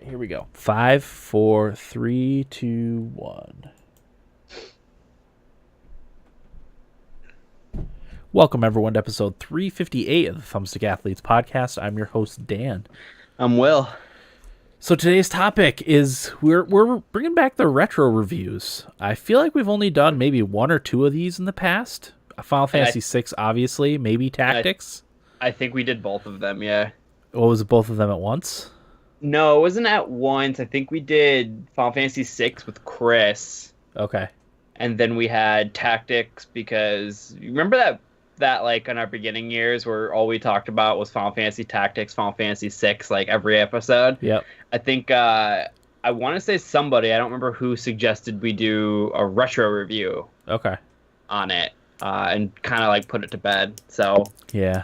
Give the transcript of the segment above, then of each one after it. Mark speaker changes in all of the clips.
Speaker 1: Here we go. 5, 4, 3, 2, 1. Welcome, everyone, to episode 358 of the Thumbstick Athletes podcast. I'm your host, Dan.
Speaker 2: I'm Will.
Speaker 1: So today's topic is we're bringing back the retro reviews. I feel like we've only done maybe one or two of these in the past. Final Fantasy VI, obviously. Maybe Tactics.
Speaker 2: I think we did both of them, yeah.
Speaker 1: What was it, both of them at once?
Speaker 2: No, it wasn't at once. I think we did Final Fantasy VI with Chris.
Speaker 1: Okay.
Speaker 2: And then we had Tactics because you remember that like in our beginning years where all we talked about was Final Fantasy Tactics, Final Fantasy VI, like every episode.
Speaker 1: Yep.
Speaker 2: I think I want to say somebody, I don't remember who, suggested we do a retro review.
Speaker 1: Okay.
Speaker 2: On it and kind of like put it to bed. So
Speaker 1: yeah,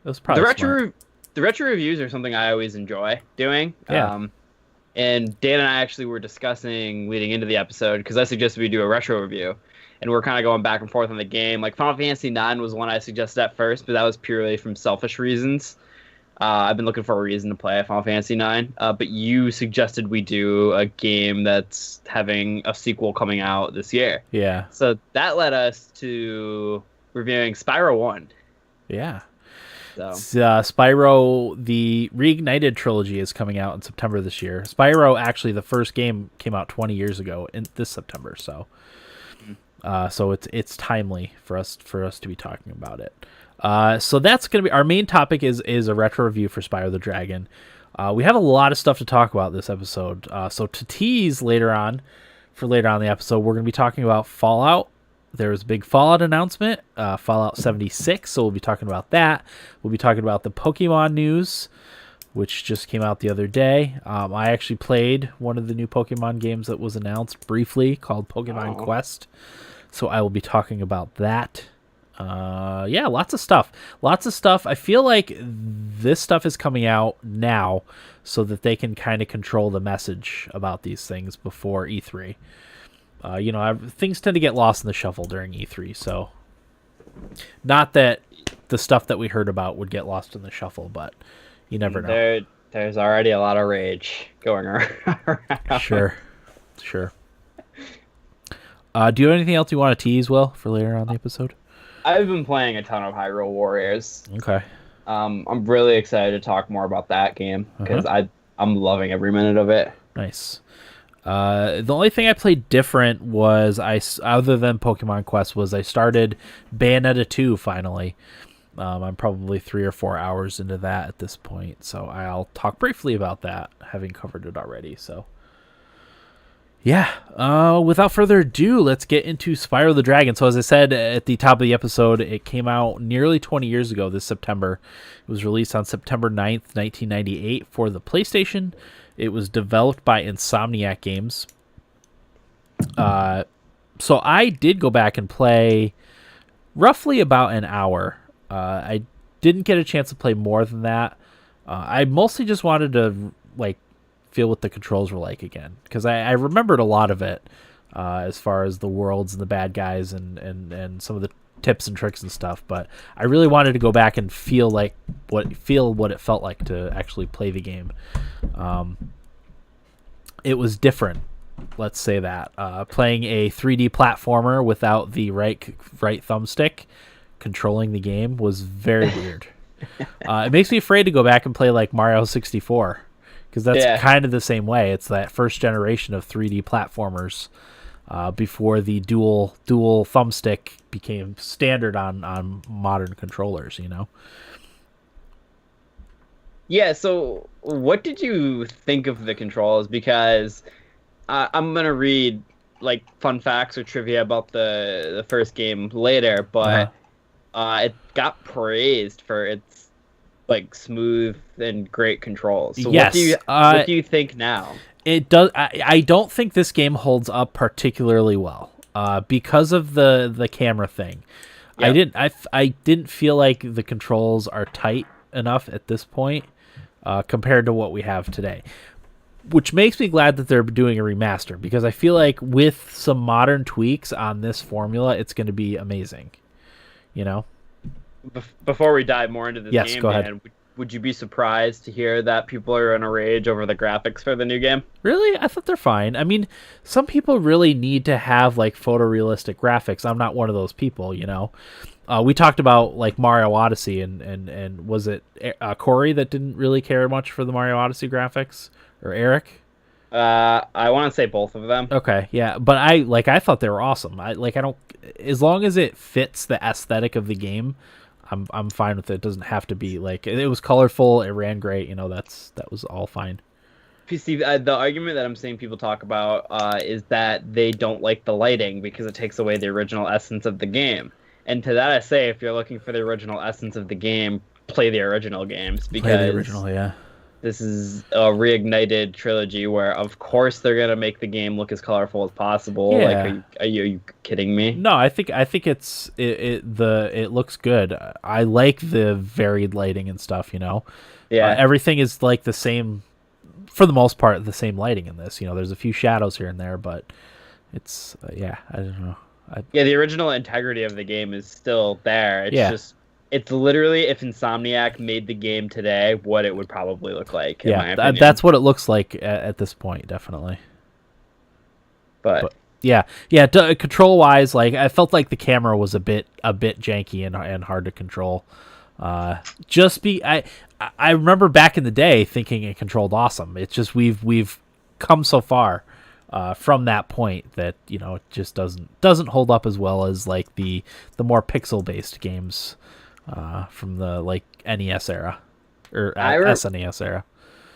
Speaker 1: it was probably smart.
Speaker 2: The retro reviews are something I always enjoy doing.
Speaker 1: Yeah.
Speaker 2: And Dan and I actually were discussing leading into the episode because I suggested we do a retro review. And we're kind of going back and forth on the game. Like Final Fantasy IX was one I suggested at first, but that was purely from selfish reasons. I've been looking for a reason to play Final Fantasy IX. But you suggested we do a game that's having a sequel coming out this year.
Speaker 1: Yeah.
Speaker 2: So that led us to reviewing Spyro 1.
Speaker 1: Yeah.
Speaker 2: So.
Speaker 1: Spyro, the Reignited Trilogy is coming out in September this year. Spyro, actually, the first game came out 20 years ago in this September, so it's timely for us to be talking about it. So that's going to be our main topic is a retro review for Spyro the Dragon. We have a lot of stuff to talk about this episode. So to tease later on in the episode, we're going to be talking about Fallout. There was a big Fallout announcement, Fallout 76, so we'll be talking about that. We'll be talking about the Pokemon news, which just came out the other day. I actually played one of the new Pokemon games that was announced briefly called Pokemon Quest, so I will be talking about that. Yeah, lots of stuff. I feel like this stuff is coming out now so that they can kind of control the message about these things before E3. Things tend to get lost in the shuffle during E3, so not that the stuff that we heard about would get lost in the shuffle, but you never know.
Speaker 2: There's already a lot of rage going around.
Speaker 1: Sure. Do you have anything else you want to tease, Will, for later on the episode?
Speaker 2: I've been playing a ton of Hyrule Warriors.
Speaker 1: Okay.
Speaker 2: I'm really excited to talk more about that game because I'm loving every minute of it.
Speaker 1: Nice. The only thing I played different was other than Pokemon Quest was I started Bayonetta 2 finally. I'm probably 3 or 4 hours into that at this point, so I'll talk briefly about that, having covered it already. So, yeah. Without further ado, let's get into Spyro the Dragon. So, as I said at the top of the episode, it came out nearly 20 years ago this September. It was released on September 9th, 1998 for the PlayStation. It was developed by Insomniac Games. So I did go back and play roughly about an hour. I didn't get a chance to play more than that. I mostly just wanted to feel what the controls were like again, because I remembered a lot of it as far as the worlds and the bad guys and some of the tips and tricks and stuff. But I really wanted to go back and feel what it felt like to actually play the game. It was different, let's say that. Playing a 3D platformer without the right thumbstick controlling the game was very weird. It makes me afraid to go back and play like Mario 64, because that's kind of the same way. It's that first generation of 3D platformers before the dual thumbstick became standard on modern controllers,
Speaker 2: Yeah, so what did you think of the controls? Because I'm going to read fun facts or trivia about the first game later, but it got praised for its smooth and great controls. So
Speaker 1: yes.
Speaker 2: What do you think now?
Speaker 1: It does. I don't think this game holds up particularly well because of the camera thing. Yep. I didn't feel like the controls are tight enough at this point compared to what we have today, which makes me glad that they're doing a remaster, because I feel like with some modern tweaks on this formula, it's going to be amazing.
Speaker 2: Before we dive more into this game,
Speaker 1: go ahead.
Speaker 2: would you be surprised to hear that people are in a rage over the graphics for the new game?
Speaker 1: Really? I thought they're fine. I mean, some people really need to have like photorealistic graphics. I'm not one of those people, you know. We talked about like Mario Odyssey, and was it Corey that didn't really care much for the Mario Odyssey graphics, or Eric?
Speaker 2: I want to say both of them.
Speaker 1: Okay, yeah, but I thought they were awesome. I don't, as long as it fits the aesthetic of the game, I'm fine with it. It doesn't have to be like, it was colorful, it ran great, you know, that was all fine.
Speaker 2: PC, the argument that I'm seeing people talk about is that they don't like the lighting because it takes away the original essence of the game. And to that I say, if you're looking for the original essence of the game, play the original games, because
Speaker 1: Play the original, yeah.
Speaker 2: this is a reignited trilogy where, of course, they're gonna make the game look as colorful as possible.
Speaker 1: Yeah.
Speaker 2: Like, are you kidding me?
Speaker 1: No, I think it looks good. I like the varied lighting and stuff, you know.
Speaker 2: Yeah.
Speaker 1: Everything is like the same, for the most part, the same lighting in this. You know, there's a few shadows here and there, but it's yeah, I don't know.
Speaker 2: Yeah, the original integrity of the game is still there. It's
Speaker 1: Yeah.
Speaker 2: just, it's literally, if Insomniac made the game today, what it would probably look like. In my
Speaker 1: Yeah,
Speaker 2: opinion.
Speaker 1: that's what it looks like at this point, definitely.
Speaker 2: But
Speaker 1: Yeah, control wise, like I felt like the camera was a bit janky and hard to control. I remember back in the day thinking it controlled awesome. It's just we've come so far from that point that, you know, it just doesn't hold up as well as like the more pixel based games from the like NES era or SNES era.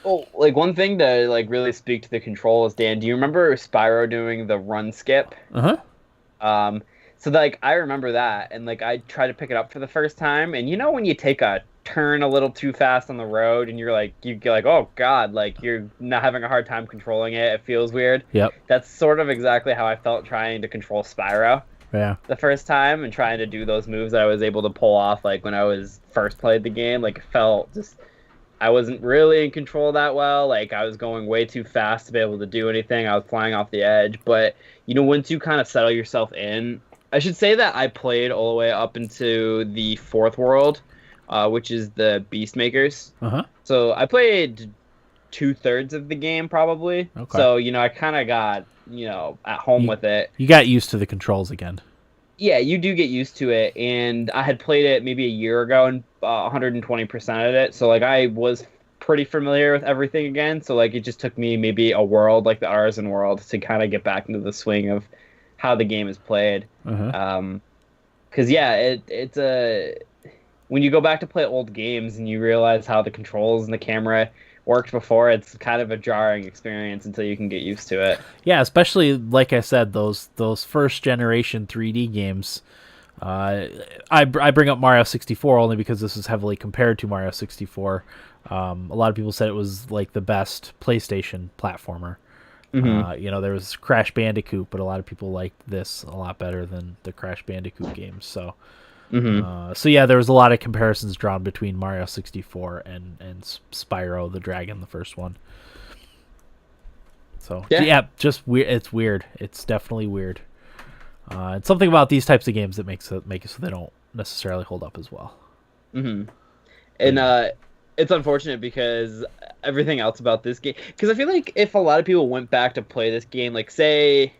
Speaker 2: oh, like one thing to like really speak to the controls, Dan. Do you remember Spyro doing the run skip?
Speaker 1: Uh huh.
Speaker 2: So like I remember that, and like I tried to pick it up for the first time, and you know when you take a turn a little too fast on the road, and you get like, oh god, like you're not having a hard time controlling it. It feels weird.
Speaker 1: Yep.
Speaker 2: That's sort of exactly how I felt trying to control Spyro
Speaker 1: Yeah.
Speaker 2: the first time, and trying to do those moves that I was able to pull off like when I was first played the game. Like it felt just, I wasn't really in control that well. Like I was going way too fast to be able to do anything. I was flying off the edge. But you know, once you kind of settle yourself in, I should say that I played all the way up into the fourth world, which is the Beastmakers.
Speaker 1: Uh-huh.
Speaker 2: So I played 2/3 of the game probably.
Speaker 1: Okay.
Speaker 2: So, you know, I kind of got, you know, at home with it.
Speaker 1: You got used to the controls again.
Speaker 2: Yeah, you do get used to it. And I had played it maybe a year ago and 120% of it. So, like, I was pretty familiar with everything again. So, like, it just took me maybe a world, like the Artisan world, to kind of get back into the swing of how the game is played.
Speaker 1: Uh-huh.
Speaker 2: Because yeah, it's a, when you go back to play old games and you realize how the controls and the camera worked before, it's kind of a jarring experience until you can get used to it.
Speaker 1: Yeah, especially like I said, those first generation 3D games. I bring up Mario 64 only because this is heavily compared to Mario 64. A lot of people said it was like the best PlayStation platformer.
Speaker 2: Mm-hmm.
Speaker 1: You know, there was Crash Bandicoot, but a lot of people liked this a lot better than the Crash Bandicoot games. So, so yeah, there was a lot of comparisons drawn between Mario 64 and Spyro the Dragon, the first one. So yeah, just weird. It's weird. It's definitely weird. It's something about these types of games that make it so they don't necessarily hold up as well.
Speaker 2: Mm-hmm. And it's unfortunate because everything else about this game, because I feel like if a lot of people went back to play this game, like say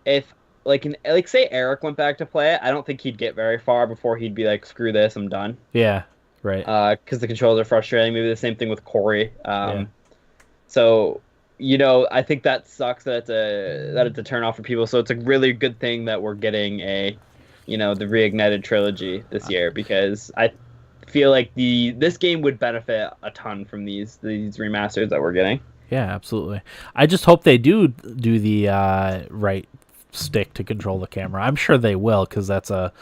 Speaker 2: if say Eric went back to play it, I don't think he'd get very far before he'd be like, screw this, I'm done.
Speaker 1: Yeah, right.
Speaker 2: Because the controls are frustrating. Maybe the same thing with Corey. So, you know, I think that sucks that it's a turn off for people. So it's a really good thing that we're getting the Reignited Trilogy this year, because I feel like this game would benefit a ton from these remasters that we're getting.
Speaker 1: Yeah, absolutely. I just hope they do the right stick to control the camera. I'm sure they will, because that's a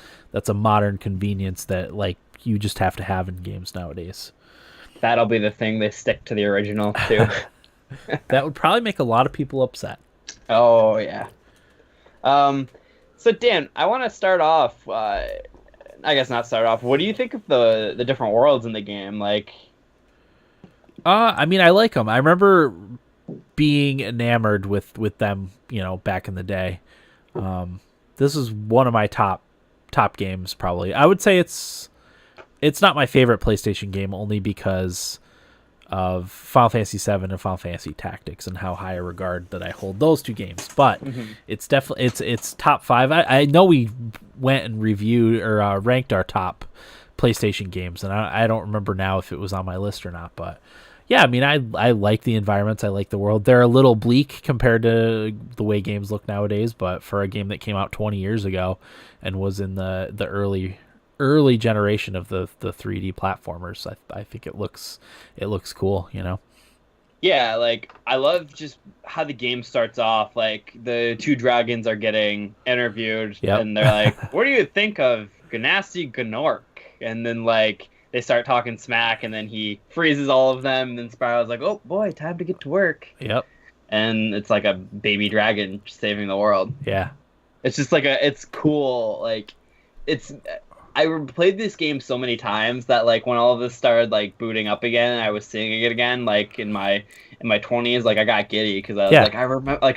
Speaker 1: modern convenience that like you just have to have in games nowadays.
Speaker 2: That'll be the thing, they stick to the original too.
Speaker 1: That would probably make a lot of people upset.
Speaker 2: Oh yeah. So Dan, I want to start off. I guess not start off. What do you think of the different worlds in the game? Like,
Speaker 1: I mean, I like them. I remember being enamored with them, you know, back in the day. This is one of my top games, probably. I would say it's it's not my favorite PlayStation game only because of Final Fantasy VII and Final Fantasy Tactics and how high a regard that I hold those two games. But it's definitely it's top 5. I know we went and reviewed or ranked our top PlayStation games, and I don't remember now if it was on my list or not. But yeah, I mean, I like the environments, I like the world. They're a little bleak compared to the way games look nowadays, but for a game that came out 20 years ago and was in the early generation of the 3D platformers, I think it looks cool, you know.
Speaker 2: Yeah, like I love just how the game starts off. Like the two dragons are getting interviewed,
Speaker 1: Yep.
Speaker 2: and they're like, "What do you think of Ganassi Gnork?" And then like they start talking smack, and then he freezes all of them. And then Spyro's like, "Oh boy, time to get to work."
Speaker 1: Yep.
Speaker 2: And it's like a baby dragon saving the world.
Speaker 1: Yeah.
Speaker 2: It's just like it's cool. Like it's. I played this game so many times that like when all of this started like booting up again and I was seeing it again like in my 20s, like I got giddy because I was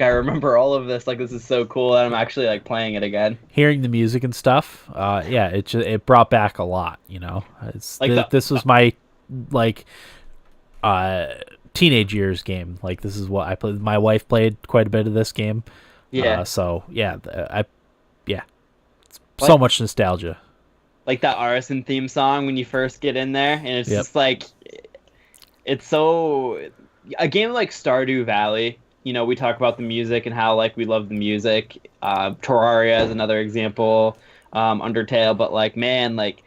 Speaker 2: I remember all of this, like this is so cool, and I'm actually like playing it again.
Speaker 1: Hearing the music and stuff, yeah, it brought back a lot, you know. It's like this was my like teenage years game. Like this is what I played. My wife played quite a bit of this game.
Speaker 2: Yeah.
Speaker 1: So yeah, it's so much nostalgia.
Speaker 2: Like that Artisan theme song when you first get in there, and it's just like, it's so, a game like Stardew Valley, you know, we talk about the music and how like we love the music. Terraria is another example, Undertale, but like, man, like,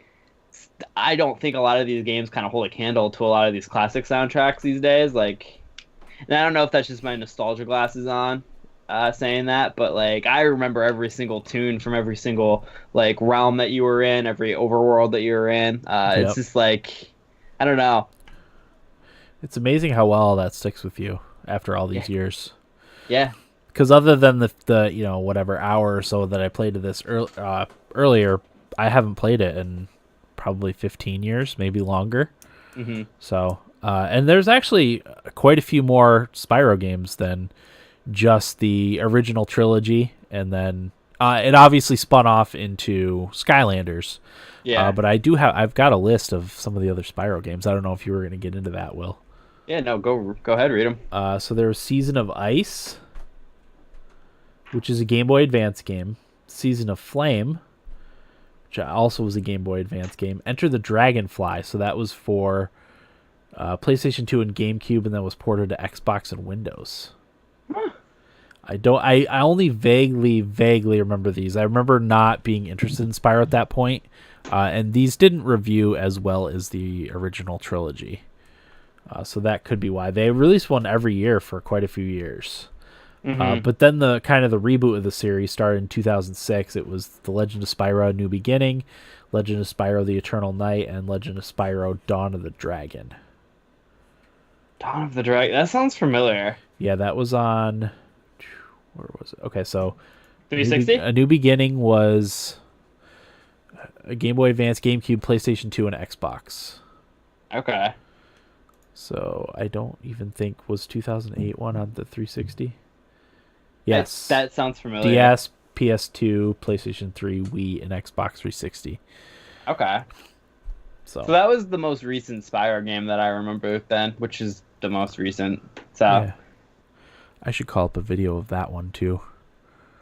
Speaker 2: I don't think a lot of these games kind of hold a candle to a lot of these classic soundtracks these days. Like, and I don't know if that's just my nostalgia glasses on. Saying that, but like I remember every single tune from every single like realm that you were in, every overworld that you were in. It's just like, I don't know.
Speaker 1: It's amazing how well all that sticks with you after all these years.
Speaker 2: Yeah.
Speaker 1: Because other than the you know whatever hour or so that I played of this earlier, I haven't played it in probably 15 years, maybe longer.
Speaker 2: Mm-hmm.
Speaker 1: So and there's actually quite a few more Spyro games than just the original trilogy, and then it obviously spun off into Skylanders.
Speaker 2: Yeah.
Speaker 1: But I've got a list of some of the other Spyro games. I don't know if you were going to get into that, Will.
Speaker 2: Yeah, no, go ahead, read them.
Speaker 1: So there was Season of Ice, which is a Game Boy Advance game. Season of Flame, which also was a Game Boy Advance game. Enter the Dragonfly, so that was for PlayStation 2 and GameCube, and that was ported to Xbox and Windows.
Speaker 2: Huh.
Speaker 1: I only vaguely remember these. I remember not being interested in Spyro at that point, and these didn't review as well as the original trilogy. So that could be why. They released one every year for quite a few years.
Speaker 2: Mm-hmm.
Speaker 1: But then the reboot of the series started in 2006. It was The Legend of Spyro: New Beginning, Legend of Spyro: The Eternal Night, and Legend of Spyro: Dawn of the Dragon.
Speaker 2: Dawn of the Dragon. That sounds familiar.
Speaker 1: Yeah, that was on... Where was it? Okay, so
Speaker 2: 360?
Speaker 1: A New Beginning was a Game Boy Advance, GameCube, PlayStation 2, and Xbox.
Speaker 2: Okay.
Speaker 1: So I don't even think was 2008 one on the 360. Yes.
Speaker 2: That sounds familiar.
Speaker 1: DS, PS2, PlayStation 3, Wii, and Xbox 360.
Speaker 2: Okay. So that was the most recent Spyro game that I remember then, which is the most recent. So
Speaker 1: yeah. I should call up a video of that one too.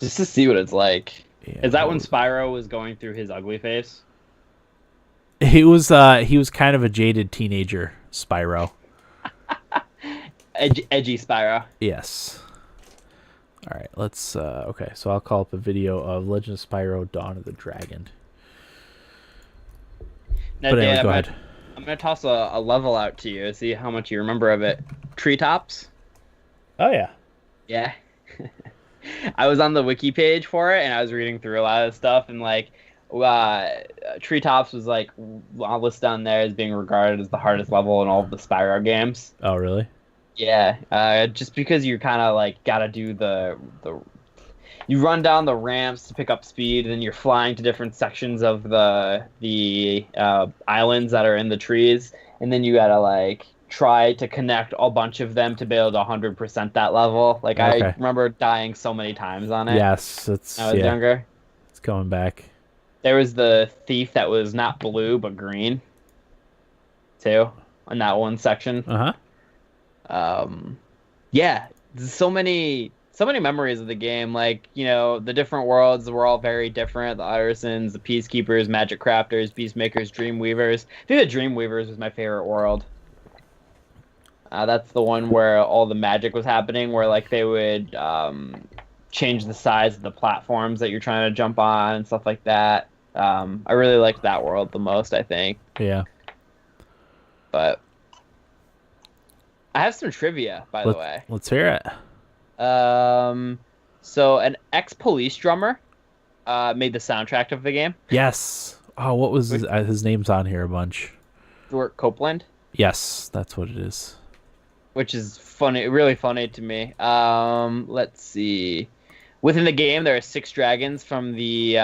Speaker 2: Just to see what it's like.
Speaker 1: Yeah,
Speaker 2: is that when Spyro was going through his ugly phase?
Speaker 1: He was kind of a jaded teenager, Spyro.
Speaker 2: Edgy Spyro.
Speaker 1: Yes. All right, let's okay, so I'll call up a video of Legend of Spyro: Dawn of the Dragon.
Speaker 2: Now,
Speaker 1: but anyway,
Speaker 2: Dan,
Speaker 1: go ahead.
Speaker 2: I'm going to toss a level out to you, see how much you remember of it. Treetops?
Speaker 1: Oh, yeah.
Speaker 2: Yeah. I was on the wiki page for it, and I was reading through a lot of stuff, and, like, Treetops was, like, listed on there as being regarded as the hardest level in all of the Spyro games.
Speaker 1: Oh, really?
Speaker 2: Yeah. Just because you kind of, like, got to do you run down the ramps to pick up speed, and then you're flying to different sections of the islands that are in the trees, and then you gotta like try to connect a bunch of them to be able to 100% that level. Like okay. I remember dying so many times on it.
Speaker 1: Yes, it's
Speaker 2: when I was younger.
Speaker 1: It's coming back.
Speaker 2: There was the thief that was not blue but green. too, in that one section.
Speaker 1: Uh-huh.
Speaker 2: Yeah, so many memories of the game. Like, the different worlds were all very different. The artisans, the peacekeepers, magic crafters, peacemakers, dreamweavers. I think the dreamweavers was my favorite world. That's the one where all the magic was happening, where like they would change the size of the platforms that you're trying to jump on and stuff like that. I really liked that world the most, I think.
Speaker 1: Yeah.
Speaker 2: But I have some trivia, by the way.
Speaker 1: Let's hear it.
Speaker 2: So an ex-police drummer made the soundtrack of the game.
Speaker 1: Yes. Oh, what was his name's on here a bunch.
Speaker 2: Stuart Copeland.
Speaker 1: Yes, that's what it is.
Speaker 2: Which is funny, really funny to me. Let's see. Within the game, there are 6 dragons from the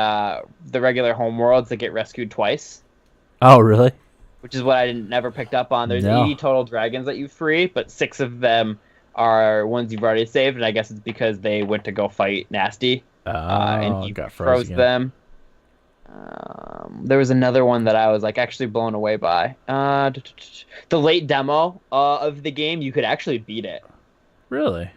Speaker 2: regular homeworlds that get rescued twice.
Speaker 1: Oh, really?
Speaker 2: Which is what I never picked up on. There's
Speaker 1: No.
Speaker 2: 80 total dragons that you free, but 6 of them are ones you've already saved, and I guess it's because they went to go fight Nasty. And he
Speaker 1: got
Speaker 2: froze
Speaker 1: again.
Speaker 2: them. There was another one that I was like actually blown away by. The late demo of the game, you could actually beat it.
Speaker 1: Really?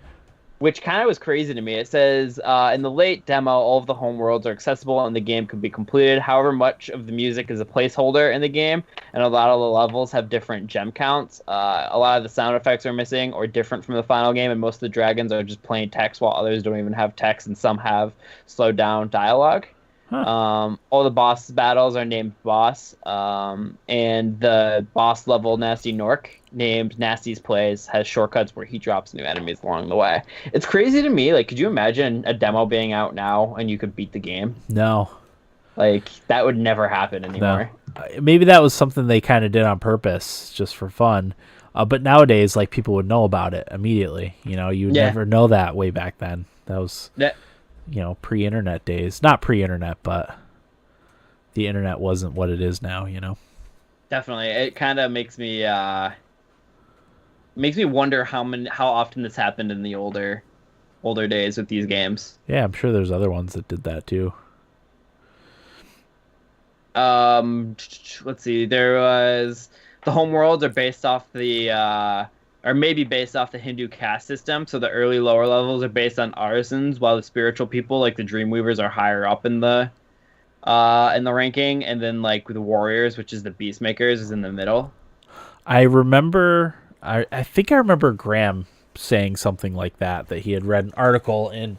Speaker 2: Which kind of was crazy to me. It says, in the late demo, all of the homeworlds are accessible and the game can be completed. However, much of the music is a placeholder in the game, and a lot of the levels have different gem counts. A lot of the sound effects are missing or different from the final game, and most of the dragons are just plain text, while others don't even have text, and some have slowed down dialogue.
Speaker 1: Huh.
Speaker 2: All the boss battles are named boss, and the boss level Nasty Nork, named Nasty's Plays, has shortcuts where he drops new enemies along the way. It's crazy to me. Like, could you imagine a demo being out now and you could beat the game?
Speaker 1: No.
Speaker 2: Like, that would never happen anymore.
Speaker 1: No. Maybe that was something they kind of did on purpose, just for fun. But nowadays, like, people would know about it immediately. You would never know that way back then. That was... pre-internet days. Not pre-internet, but the internet wasn't what it is now,
Speaker 2: Definitely. It kind of makes me wonder how often this happened in the older days with these games.
Speaker 1: Yeah, I'm sure there's other ones that did that too.
Speaker 2: Let's see. There was the homeworlds are based off or maybe based off the Hindu caste system. So the early lower levels are based on artisans, while the spiritual people, like the Dreamweavers, are higher up in the ranking, and then like the warriors, which is the Beastmakers, is in the middle.
Speaker 1: I remember. I think I remember Graham saying something like that he had read an article in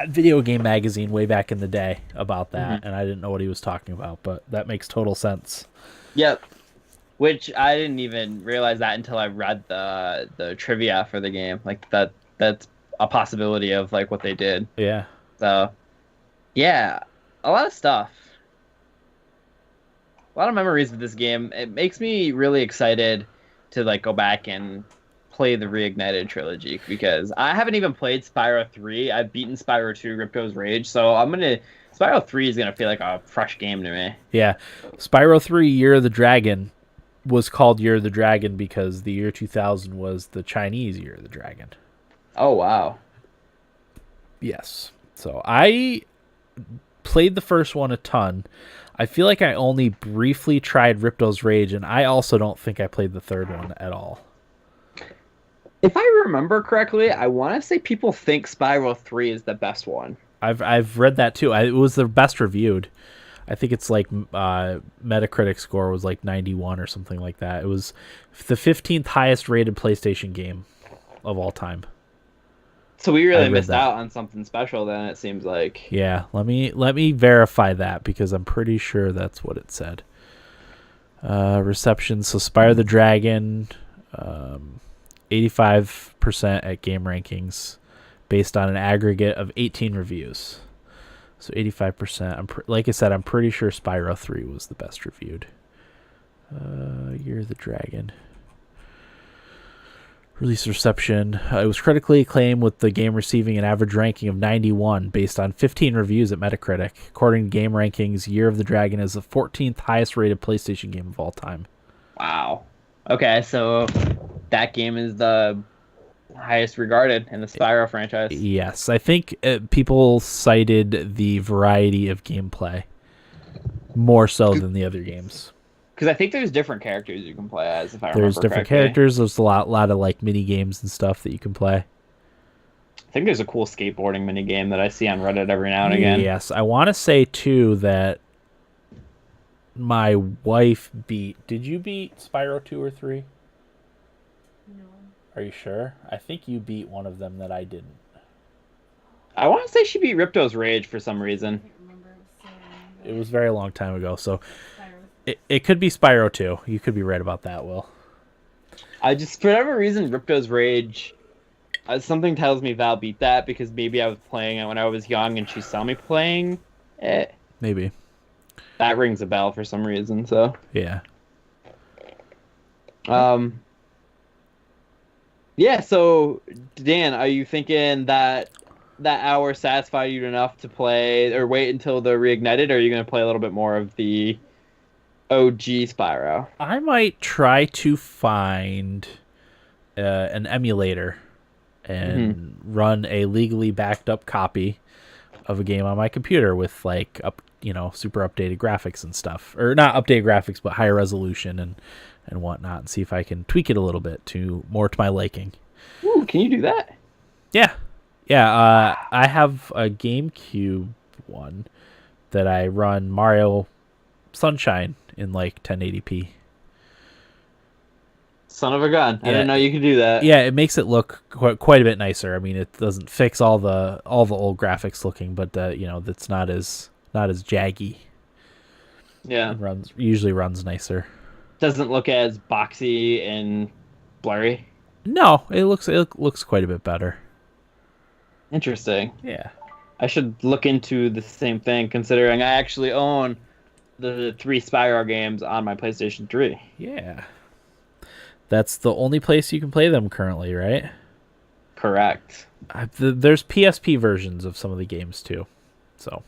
Speaker 1: Video Game Magazine way back in the day about that, and I didn't know what he was talking about, but that makes total sense.
Speaker 2: Yep. Which I didn't even realize that until I read the trivia for the game. Like that's a possibility of like what they did.
Speaker 1: Yeah.
Speaker 2: So, yeah, a lot of stuff. A lot of memories of this game. It makes me really excited to like go back and play the Reignited Trilogy, because I haven't even played Spyro 3. I've beaten Spyro 2, Ripto's Rage, so Spyro 3 is gonna feel like a fresh game to me.
Speaker 1: Yeah. Spyro 3 Year of the Dragon was called Year of the Dragon because the year 2000 was the Chinese Year of the Dragon.
Speaker 2: Oh, wow.
Speaker 1: Yes. So I played the first one a ton. I feel like I only briefly tried Ripto's Rage, and I also don't think I played the third one at all.
Speaker 2: If I remember correctly, I want to say people think Spyro 3 is the best one.
Speaker 1: I've read that too. It was the best reviewed. I think it's like Metacritic score was like 91 or something like that. It was the 15th highest rated PlayStation game of all time.
Speaker 2: So we really missed out on something special then, it seems like.
Speaker 1: Yeah, let me verify that, because I'm pretty sure that's what it said. Reception, so Spyro the Dragon, 85% at Game Rankings, based on an aggregate of 18 reviews. So 85%. Like I said, I'm pretty sure Spyro 3 was the best reviewed. Year of the Dragon. Release reception. It was critically acclaimed, with the game receiving an average ranking of 91 based on 15 reviews at Metacritic. According to Game Rankings, Year of the Dragon is the 14th highest rated PlayStation game of all time.
Speaker 2: Wow. Okay, so that game is the highest regarded in the Spyro franchise.
Speaker 1: Yes, I think people cited the variety of gameplay more so than the other games.
Speaker 2: Because I think there's different characters you can play as, if I
Speaker 1: There's
Speaker 2: remember
Speaker 1: different
Speaker 2: correctly.
Speaker 1: characters. There's a lot of like mini games and stuff that you can play.
Speaker 2: I think there's a cool skateboarding mini game that I see on Reddit every now and again.
Speaker 1: Yes, I want to say too that my wife beat. Did you beat Spyro 2 or 3?
Speaker 3: No.
Speaker 1: Are you sure? I think you beat one of them that I didn't.
Speaker 2: I want to say she beat Ripto's Rage for some reason.
Speaker 3: I can't remember. It was so long
Speaker 1: It
Speaker 3: ago.
Speaker 1: was a very long time ago, so
Speaker 3: Spyro.
Speaker 1: it could be Spyro 2. You could be right about that, Will.
Speaker 2: I just, for whatever reason, Ripto's Rage, something tells me Val beat that because maybe I was playing it when I was young and she saw me playing it.
Speaker 1: Maybe.
Speaker 2: That rings a bell for some reason, so.
Speaker 1: Yeah.
Speaker 2: Yeah, so, Dan, are you thinking that that hour satisfied you enough to play, or wait until the Reignited, or are you going to play a little bit more of the OG Spyro?
Speaker 1: I might try to find an emulator and run a legally backed up copy of a game on my computer with like super updated graphics and stuff, or not updated graphics but higher resolution and whatnot, and see if I can tweak it a little bit to my liking.
Speaker 2: Ooh, can you do that?
Speaker 1: Yeah. I have a GameCube one that I run Mario Sunshine in like 1080p.
Speaker 2: Son of a gun! I
Speaker 1: Yeah.
Speaker 2: didn't know you could do that.
Speaker 1: Yeah, it makes it look quite a bit nicer. I mean, it doesn't fix all the old graphics looking, but that's not as jaggy.
Speaker 2: Yeah.
Speaker 1: It usually runs nicer.
Speaker 2: Doesn't look as boxy and blurry.
Speaker 1: No, it looks quite a bit better.
Speaker 2: Interesting.
Speaker 1: Yeah.
Speaker 2: I should look into the same thing, considering I actually own the 3 Spyro games on my PlayStation 3.
Speaker 1: Yeah. That's the only place you can play them currently, right?
Speaker 2: Correct.
Speaker 1: There's PSP versions of some of the games too. So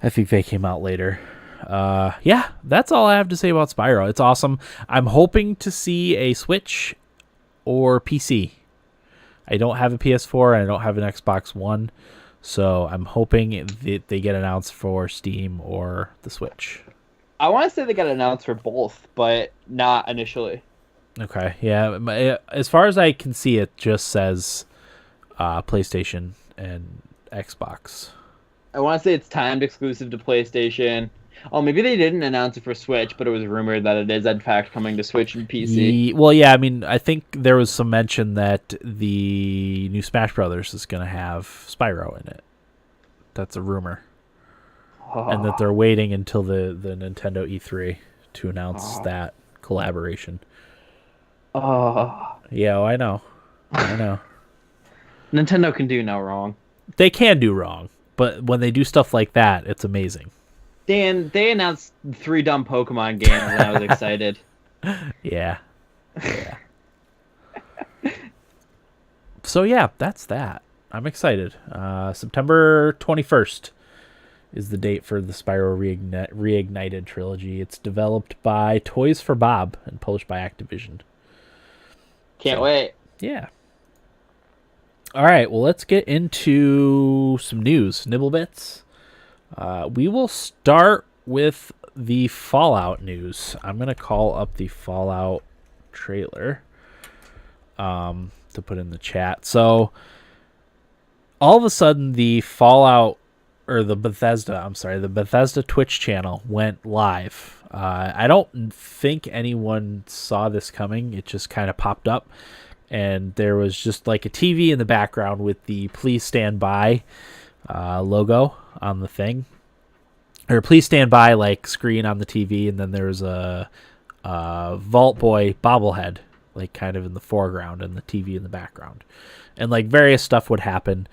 Speaker 1: I think they came out later. Yeah, that's all I have to say about Spyro. It's awesome. I'm hoping to see a Switch or PC. I don't have a PS4 and I don't have an Xbox One, so I'm hoping that they get announced for Steam or the Switch.
Speaker 2: I want to say they got announced for both, but not initially.
Speaker 1: Okay, yeah. As far as I can see, it just says PlayStation and Xbox.
Speaker 2: I want to say it's timed exclusive to PlayStation. Oh, maybe they didn't announce it for Switch, but it was rumored that it is in fact coming to Switch and PC.
Speaker 1: Well, yeah, I mean, I think there was some mention that the new Smash Brothers is going to have Spyro in it. That's a rumor. And that they're waiting until the Nintendo E3 to announce that collaboration.
Speaker 2: Oh,
Speaker 1: Yeah, I know.
Speaker 2: Nintendo can do no wrong.
Speaker 1: They can do wrong, but when they do stuff like that, it's amazing.
Speaker 2: Dan, they announced 3 dumb Pokemon games, and I was excited.
Speaker 1: Yeah. So yeah, that's that. I'm excited. September 21st is the date for the Spyro Reignited Trilogy. It's developed by Toys for Bob and published by Activision.
Speaker 2: Can't wait.
Speaker 1: Yeah. All right, well, let's get into some news. Nibblebits. We will start with the Fallout news. I'm going to call up the Fallout trailer to put in the chat. So, all of a sudden, the Bethesda Twitch channel went live. I don't think anyone saw this coming. It just kind of popped up. And there was just like a TV in the background with the Please Stand By logo on the thing. Or Please Stand By like screen on the TV. And then there was a Vault Boy bobblehead like kind of in the foreground and the TV in the background. And like various stuff would happen.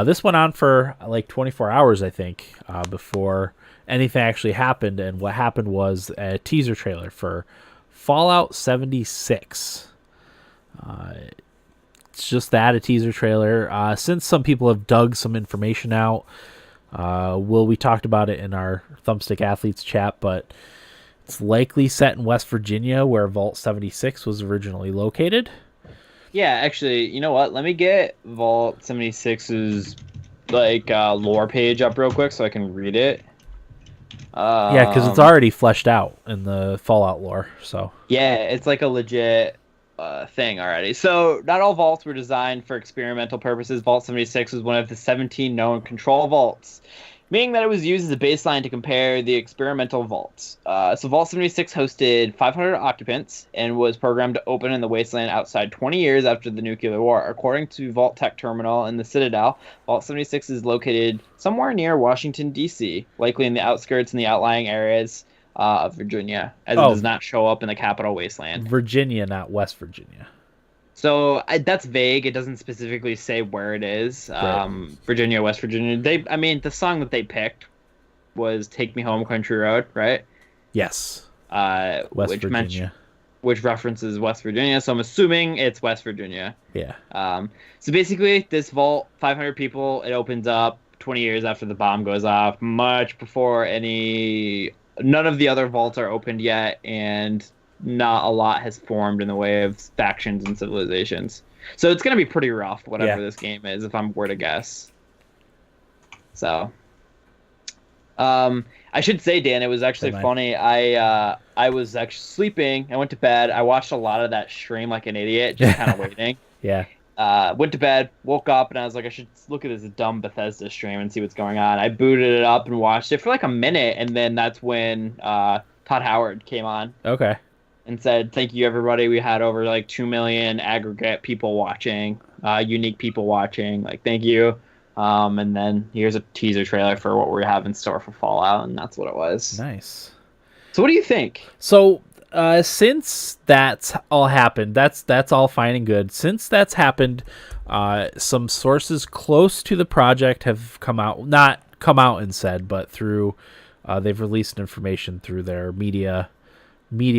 Speaker 1: This went on for like 24 hours, I think, before anything actually happened. And what happened was a teaser trailer for Fallout 76. It's just that, a teaser trailer. Since some people have dug some information out, we talked about it in our Thumbstick Athletes chat, but it's likely set in West Virginia, where Vault 76 was originally located.
Speaker 2: Yeah, actually, you know what? Let me get Vault 76's lore page up real quick so I can read it.
Speaker 1: Yeah, because it's already fleshed out in the Fallout lore. So
Speaker 2: Yeah, it's like a legit thing already. So not all vaults were designed for experimental purposes. Vault 76 was one of the 17 known control vaults, meaning that it was used as a baseline to compare the experimental vaults. So Vault 76 hosted 500 occupants and was programmed to open in the wasteland outside 20 years after the nuclear war. According to Vault Tech Terminal in the Citadel, Vault 76 is located somewhere near Washington, D.C., likely in the outskirts and the outlying areas of Virginia, as it does not show up in the capital wasteland.
Speaker 1: Virginia, not West Virginia.
Speaker 2: So that's vague. It doesn't specifically say where it is.
Speaker 1: Right.
Speaker 2: Virginia, West Virginia. The song that they picked was "Take Me Home, Country Road," right?
Speaker 1: Yes.
Speaker 2: West Virginia, which references West Virginia. So I'm assuming it's West Virginia.
Speaker 1: Yeah.
Speaker 2: So basically, this vault, 500 people. It opens up 20 years after the bomb goes off, much before none of the other vaults are opened yet, and not a lot has formed in the way of factions and civilizations. So it's going to be pretty rough, whatever this game is, if I'm were to guess. So, I should say, Dan, it was actually funny. I was actually sleeping. I went to bed. I watched a lot of that stream like an idiot, just kind of waiting.
Speaker 1: Yeah.
Speaker 2: Went to bed, woke up, and I was like, I should look at this dumb Bethesda stream and see what's going on. I booted it up and watched it for like a minute, and then that's when Todd Howard came on.
Speaker 1: Okay.
Speaker 2: And said, thank you, everybody. We had over like 2 million aggregate people watching, unique people watching. Like, thank you. And then here's a teaser trailer for what we have in store for Fallout, and that's what it was.
Speaker 1: Nice.
Speaker 2: So what do you think?
Speaker 1: So since that's all happened, that's all fine and good. Since that's happened, some sources close to the project have not come out and said, but through they've released information through their media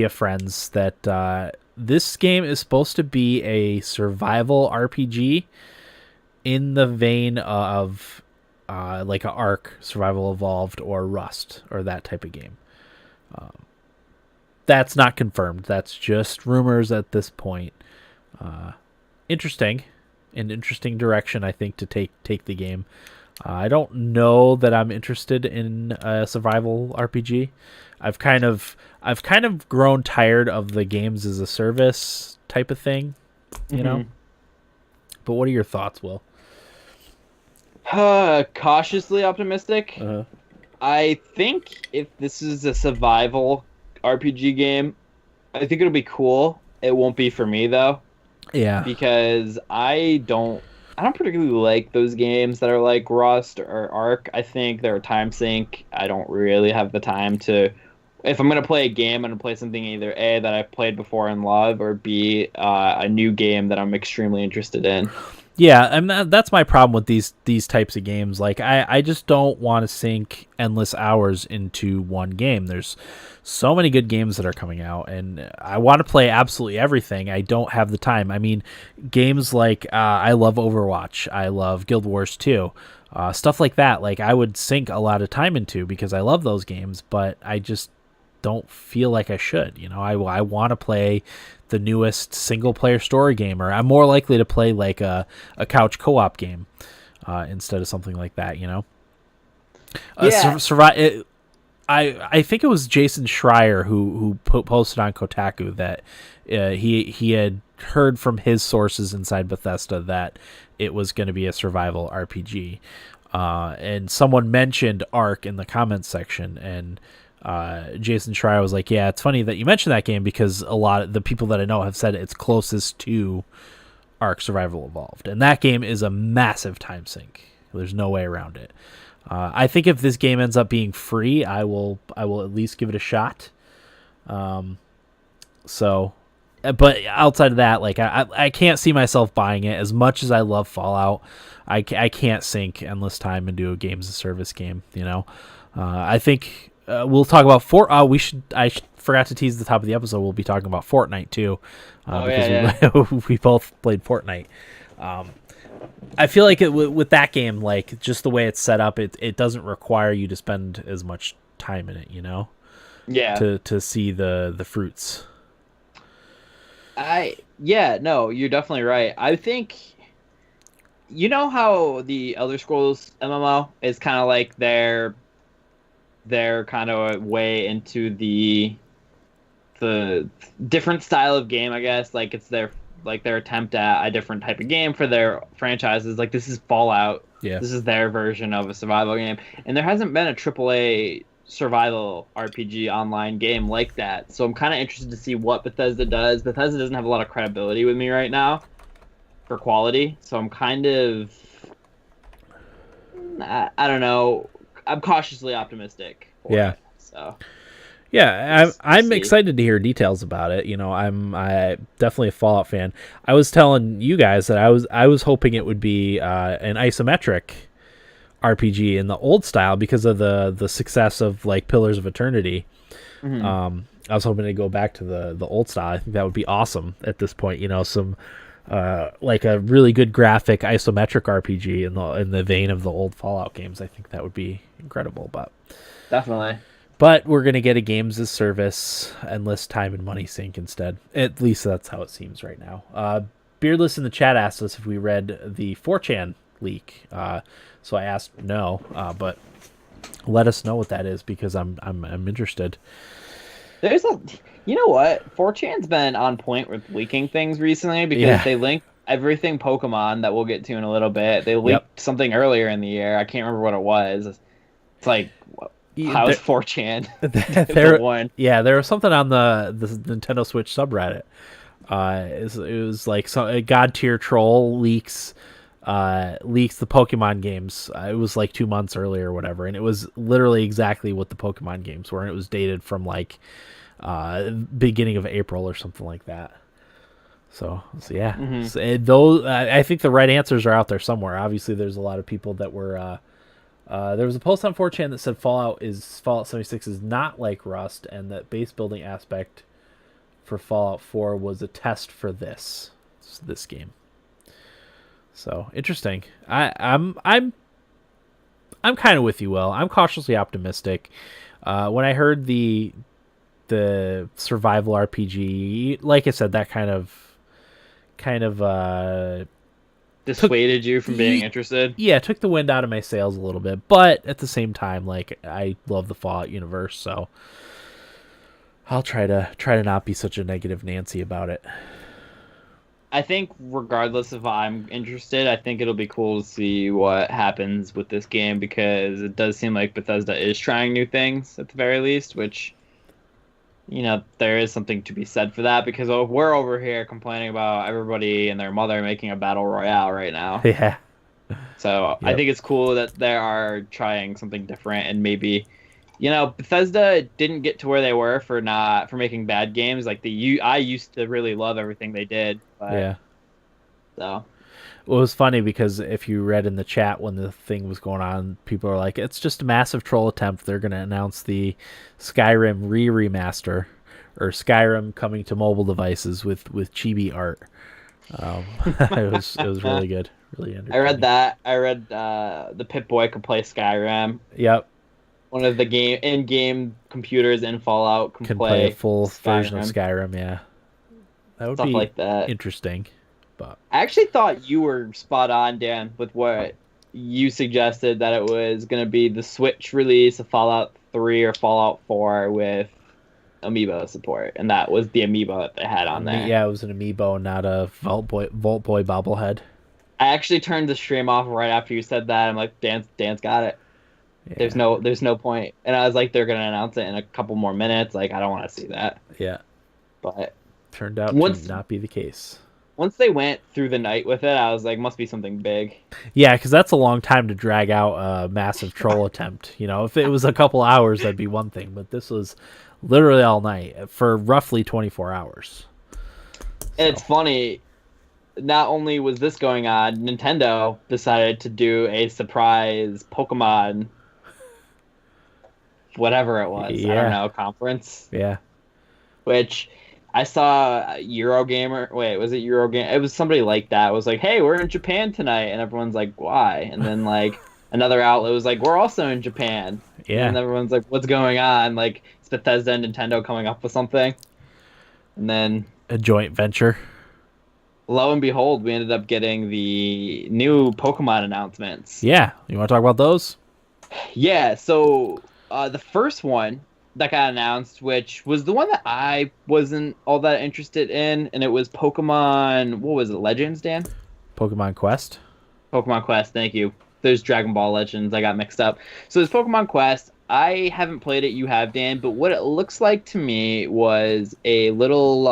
Speaker 1: friends that this game is supposed to be a survival RPG in the vein of like a Ark, Survival Evolved, or Rust, or that type of game. That's not confirmed. That's just rumors at this point. Interesting direction, I think, to take the game. I don't know that I'm interested in a survival RPG. I've kind of grown tired of the games as a service type of thing, you know. But what are your thoughts, Will?
Speaker 2: Cautiously optimistic.
Speaker 1: Uh-huh.
Speaker 2: I think if this is a survival RPG game, I think it'll be cool. It won't be for me though.
Speaker 1: Yeah.
Speaker 2: Because I don't particularly like those games that are like Rust or Ark. I think they're a time sink. I don't really have the time to. If I'm gonna play a game, I'm gonna play something either A, that I've played before and love, or B, a new game that I'm extremely interested in.
Speaker 1: Yeah, and that's my problem with these types of games. Like, I just don't want to sink endless hours into one game. There's so many good games that are coming out, and I want to play absolutely everything. I don't have the time. I mean, games like I love Overwatch. I love Guild Wars 2. Stuff like that. Like, I would sink a lot of time into because I love those games, but I just don't feel like I should. You know, I want to play the newest single-player story game, or I'm more likely to play like a couch co-op game instead of something like that, you know?
Speaker 2: Yeah.
Speaker 1: I think it was Jason Schreier who posted on Kotaku that he had heard from his sources inside Bethesda that it was going to be a survival RPG. And someone mentioned Ark in the comments section, and Jason Schreier was like, yeah, it's funny that you mentioned that game because a lot of the people that I know have said it's closest to Ark Survival Evolved. And that game is a massive time sink. There's no way around it. I think if this game ends up being free, I will at least give it a shot. So, but outside of that, like I can't see myself buying it. As much as I love Fallout, I can't sink endless time into a games as a service game. You know, I think we'll talk about I forgot to tease the top of the episode. We'll be talking about Fortnite too, because we both played Fortnite. I feel like with that game, like just the way it's set up, it doesn't require you to spend as much time in it, you know?
Speaker 2: Yeah.
Speaker 1: To see the fruits.
Speaker 2: No, you're definitely right. I think, you know how the Elder Scrolls MMO is kind of like their their kind of way into the different style of game, I guess. Like it's their attempt at a different type of game for their franchises. Like this is Fallout.
Speaker 1: Yeah.
Speaker 2: This is their version of a survival game, and there hasn't been a AAA survival RPG online game like that. So I'm kind of interested to see what Bethesda does. Bethesda doesn't have a lot of credibility with me right now for quality, so I'm kind of I don't know. I'm cautiously optimistic.
Speaker 1: Yeah.
Speaker 2: So.
Speaker 1: Yeah, I'm
Speaker 2: see.
Speaker 1: excited to hear details about it. You know, I definitely a Fallout fan. I was telling you guys that I was hoping it would be an isometric RPG in the old style because of the success of like Pillars of Eternity.
Speaker 2: Mm-hmm.
Speaker 1: I was hoping to go back to the old style. I think that would be awesome at this point. You know, some like a really good graphic isometric RPG in the vein of the old Fallout games. I think that would be incredible. But we're going to get a games as service, endless time and money sink instead. At least that's how it seems right now. Beardless in the chat asked us if we read the 4chan leak. So I asked no, but let us know what that is because I'm interested.
Speaker 2: You know what? 4chan's been on point with leaking things recently because they link everything Pokemon that we'll get to in a little bit. They leaked something earlier in the year. I can't remember what it was. It's like... How's 4chan?
Speaker 1: There was something on the Nintendo Switch subreddit. It was like a God tier troll leaks the Pokemon games. It was like 2 months earlier or whatever, and it was literally exactly what the Pokemon games were, and it was dated from like beginning of April or something like that. So yeah.
Speaker 2: Mm-hmm.
Speaker 1: So, I think the right answers are out there somewhere. Obviously, there's a lot of people that were. There was a post on 4chan that said Fallout 76 is not like Rust, and that base building aspect for Fallout 4 was a test for this game. So interesting. I'm kind of with you, Will. I'm cautiously optimistic. When I heard the survival RPG, like I said, that kind of
Speaker 2: dissuaded you from being interested.
Speaker 1: Yeah, took the wind out of my sails a little bit, but at the same time, like I love the Fallout universe, so I'll try to not be such a negative Nancy about it.
Speaker 2: I think regardless if I'm interested, I think it'll be cool to see what happens with this game because it does seem like Bethesda is trying new things at the very least, which there is something to be said for that because we're over here complaining about everybody and their mother making a battle royale right now.
Speaker 1: Yeah.
Speaker 2: So I think it's cool that they are trying something different and maybe, Bethesda didn't get to where they were for making bad games. Like I used to really love everything they did. But,
Speaker 1: yeah.
Speaker 2: So.
Speaker 1: Well, it was funny because if you read in the chat when the thing was going on, people are like, it's just a massive troll attempt. They're going to announce the Skyrim remaster or Skyrim coming to mobile devices with chibi art. It was really good. Really entertaining.
Speaker 2: I read that. I read the Pip-Boy could play Skyrim.
Speaker 1: Yep.
Speaker 2: One of the in-game computers in Fallout can
Speaker 1: play a full version of Skyrim, yeah. That would
Speaker 2: Stuff
Speaker 1: be
Speaker 2: like that.
Speaker 1: Interesting. But
Speaker 2: I actually thought you were spot on, Dan, with what you suggested that it was going to be the Switch release of Fallout 3 or Fallout 4 with amiibo support, and that was the amiibo that they had on there.
Speaker 1: Yeah, it was an amiibo, not a Vault Boy bobblehead.
Speaker 2: I actually turned the stream off right after you said that. I'm like, Dan's got it. Yeah. There's no point. And I was like, they're going to announce it in a couple more minutes. Like, I don't want to see that.
Speaker 1: Yeah.
Speaker 2: But
Speaker 1: turned out to not be the case.
Speaker 2: Once they went through the night with it, I was like, must be something big.
Speaker 1: Yeah, because that's a long time to drag out a massive troll attempt. If it was a couple hours, that'd be one thing. But this was literally all night for roughly 24 hours.
Speaker 2: And it's funny. Not only was this going on, Nintendo decided to do a surprise Pokemon, whatever it was, I don't know, conference.
Speaker 1: Yeah.
Speaker 2: Which I saw Eurogamer. Wait, was it Eurogame? It was somebody like that. It was like, hey, we're in Japan tonight. And everyone's like, why? And then like another outlet was like, we're also in Japan.
Speaker 1: Yeah.
Speaker 2: And everyone's like, what's going on? Like, it's Bethesda and Nintendo coming up with something. And then
Speaker 1: a joint venture.
Speaker 2: Lo and behold, we ended up getting the new Pokemon announcements.
Speaker 1: Yeah. You want to talk about those?
Speaker 2: Yeah, so the first one that got announced, which was the one that I wasn't all that interested in, and it was Pokemon. What was it? Legends, Dan?
Speaker 1: Pokemon Quest.
Speaker 2: Pokemon Quest. Thank you. There's Dragon Ball Legends. I got mixed up. So there's Pokemon Quest. I haven't played it. You have, Dan. But what it looks like to me was a little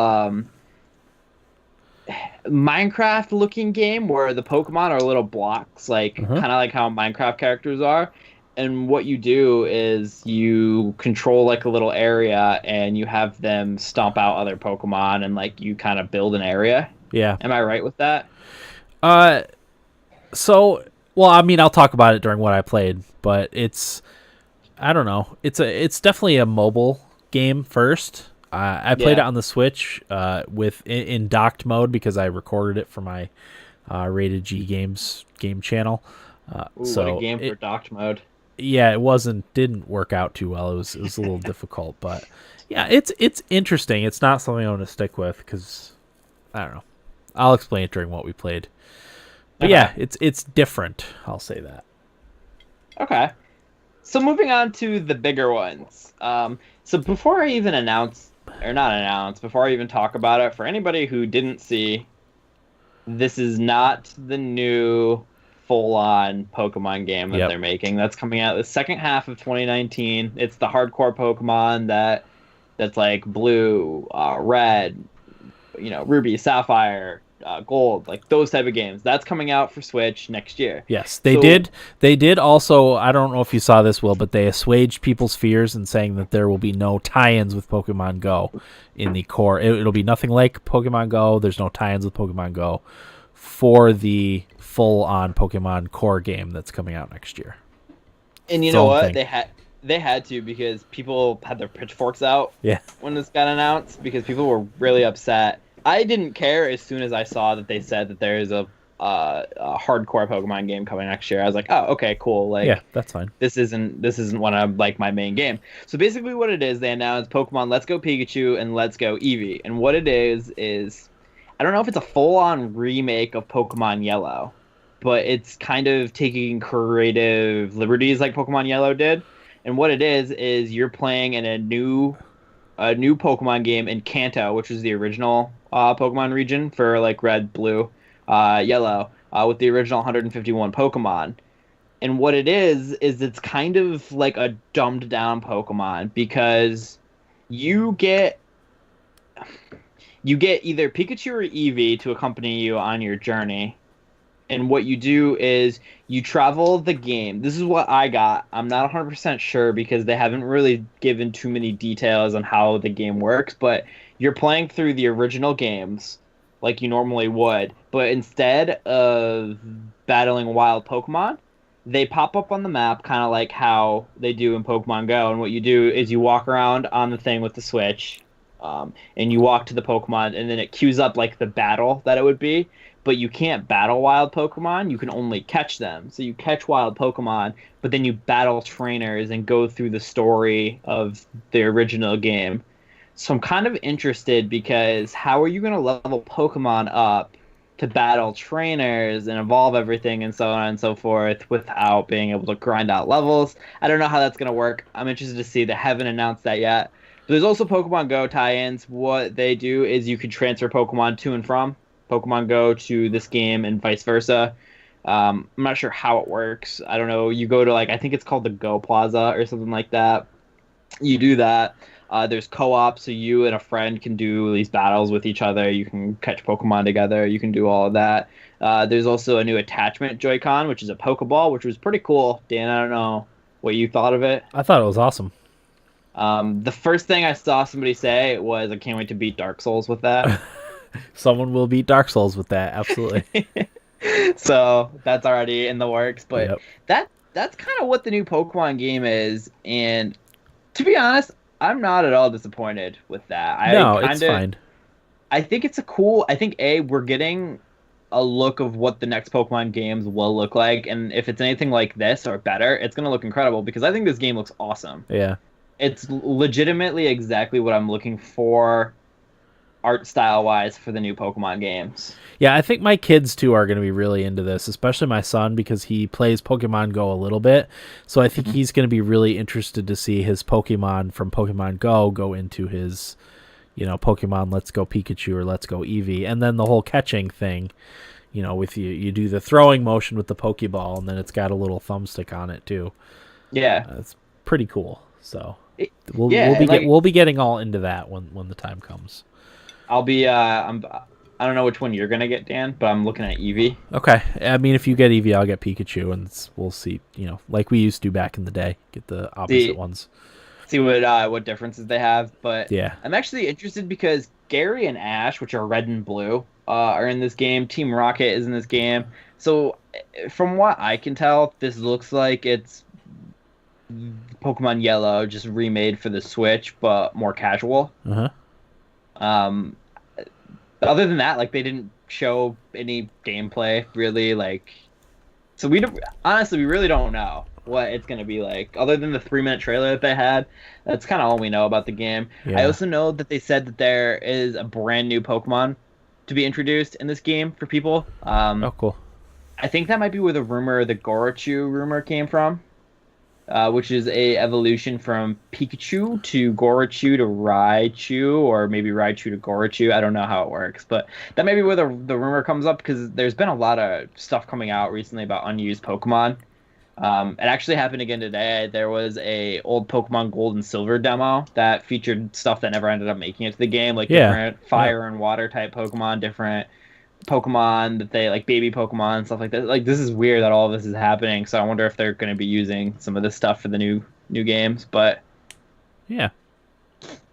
Speaker 2: Minecraft-looking game where the Pokemon are little blocks, like
Speaker 1: Uh-huh.
Speaker 2: kind of like how Minecraft characters are. And what you do is you control like a little area, and you have them stomp out other Pokemon, and like you kind of build an area.
Speaker 1: Yeah.
Speaker 2: Am I right with that?
Speaker 1: Uh, so well, I mean, I'll talk about it during what I played, but I don't know. It's definitely a mobile game first. I played it
Speaker 2: Yeah.
Speaker 1: on the Switch in docked mode because I recorded it for my Rated G Games game channel.
Speaker 2: Ooh,
Speaker 1: So
Speaker 2: what a game for docked mode.
Speaker 1: yeah, didn't work out too well. It was a little difficult, but yeah, it's interesting. It's not something I want to stick with because I don't know. I'll explain it during what we played. But
Speaker 2: Okay.
Speaker 1: yeah, it's different. I'll say that.
Speaker 2: Okay. So moving on to the bigger ones. So before I even before I even talk about it, for anybody who didn't see, this is not the new full-on Pokemon game that
Speaker 1: Yep.
Speaker 2: they're making. That's coming out the second half of 2019. It's the hardcore Pokemon that's like blue, red, ruby, sapphire, gold, like those type of games. That's coming out for Switch next year.
Speaker 1: Yes, they
Speaker 2: So-
Speaker 1: did. They did also. I don't know if you saw this, Will, but they assuaged people's fears in saying that there will be no tie-ins with Pokemon Go in the core. It'll be nothing like Pokemon Go. There's no tie-ins with Pokemon Go for the full-on Pokemon core game that's coming out next year.
Speaker 2: And you
Speaker 1: Its
Speaker 2: know
Speaker 1: own
Speaker 2: what?
Speaker 1: thing.
Speaker 2: They had to because people had their pitchforks out
Speaker 1: Yeah,
Speaker 2: when this got announced because people were really upset. I didn't care as soon as I saw that they said that there is a hardcore Pokemon game coming next year. I was like, oh, okay, cool. Like,
Speaker 1: yeah, that's fine.
Speaker 2: this isn't one of like my main game. So basically, what it is, they announced Pokemon Let's Go Pikachu and Let's Go Eevee, and what it is I don't know if it's a full-on remake of Pokemon Yellow, but it's kind of taking creative liberties like Pokemon Yellow did. And what it is you're playing in a new Pokemon game in Kanto, which is the original Pokemon region for like red, blue, yellow, with the original 151 Pokemon. And what it is it's kind of like a dumbed down Pokemon because you get either Pikachu or Eevee to accompany you on your journey. And what you do is you travel the game. This is what I got. I'm not 100% sure because they haven't really given too many details on how the game works, but you're playing through the original games like you normally would. But instead of battling wild Pokemon, they pop up on the map kind of like how they do in Pokemon Go. And what you do is you walk around on the thing with the Switch, and you walk to the Pokemon, and then it queues up like the battle that it would be. But you can't battle wild Pokemon. You can only catch them. So you catch wild Pokemon, but then you battle trainers and go through the story of the original game. So I'm kind of interested because how are you going to level Pokemon up to battle trainers and evolve everything and so on and so forth without being able to grind out levels? I don't know how that's going to work. I'm interested to see. They haven't announced that yet. But there's also Pokemon Go tie-ins. What they do is you can transfer Pokemon to and from Pokemon Go to this game and vice versa. I'm not sure how it works. I don't know. You go to I think it's called the Go Plaza or something like that. You do that. There's co-op, so you and a friend can do these battles with each other. You can catch Pokemon together. You can do all of that. There's also a new attachment Joy-Con, which is a Pokeball, which was pretty cool. Dan, I don't know what you thought of it.
Speaker 1: I thought it was awesome.
Speaker 2: The first thing I saw somebody say was, I can't wait to beat Dark Souls with that.
Speaker 1: Someone will beat Dark Souls with that, absolutely.
Speaker 2: So that's already in the works, but
Speaker 1: Yep.
Speaker 2: that's kind of what the new Pokemon game is, and to be honest, I'm not at all disappointed with that.
Speaker 1: No, it's fine.
Speaker 2: I think it's I think we're getting a look of what the next Pokemon games will look like, and if it's anything like this or better, it's gonna look incredible because I think this game looks awesome.
Speaker 1: Yeah.
Speaker 2: It's legitimately exactly what I'm looking for art style wise for the new Pokemon games.
Speaker 1: Yeah, I think my kids too are going to be really into this, especially my son because he plays Pokemon Go a little bit. So I think he's going to be really interested to see his Pokemon from Pokemon go into his, Pokemon Let's Go Pikachu or Let's Go Eevee, and then the whole catching thing. With you do the throwing motion with the Pokeball, and then it's got a little thumbstick on it too.
Speaker 2: Yeah,
Speaker 1: It's pretty cool. So
Speaker 2: we'll
Speaker 1: be getting all into that when the time comes.
Speaker 2: I'll be I don't know which one you're gonna get, Dan, but I'm looking at Eevee.
Speaker 1: Okay, I mean, if you get Eevee, I'll get Pikachu, and we'll see. Like we used to back in the day, get the opposite ones.
Speaker 2: See what differences they have, but
Speaker 1: Yeah,
Speaker 2: I'm actually interested because Gary and Ash, which are red and blue, are in this game. Team Rocket is in this game. So, from what I can tell, this looks like it's Pokemon Yellow just remade for the Switch, but more casual. Um, other than that, like they didn't show any gameplay really. So we really don't know what it's gonna be like. Other than the 3-minute trailer that they had, that's kind of all we know about the game.
Speaker 1: Yeah.
Speaker 2: I also know that they said that there is a brand new Pokemon to be introduced in this game for people.
Speaker 1: Oh, cool.
Speaker 2: I think that might be where the Gorochu rumor came from, which is a evolution from Pikachu to Gorochu to Raichu, or maybe Raichu to Gorochu. I don't know how it works, but that may be where the rumor comes up because there's been a lot of stuff coming out recently about unused Pokemon. It actually happened again today. There was a old Pokemon Gold and Silver demo that featured stuff that never ended up making it to the game, like different fire and water type Pokemon, different Pokemon that they like baby Pokemon and stuff like that. Like this is weird that all of this is happening. So I wonder if they're going to be using some of this stuff for the new games. But
Speaker 1: yeah,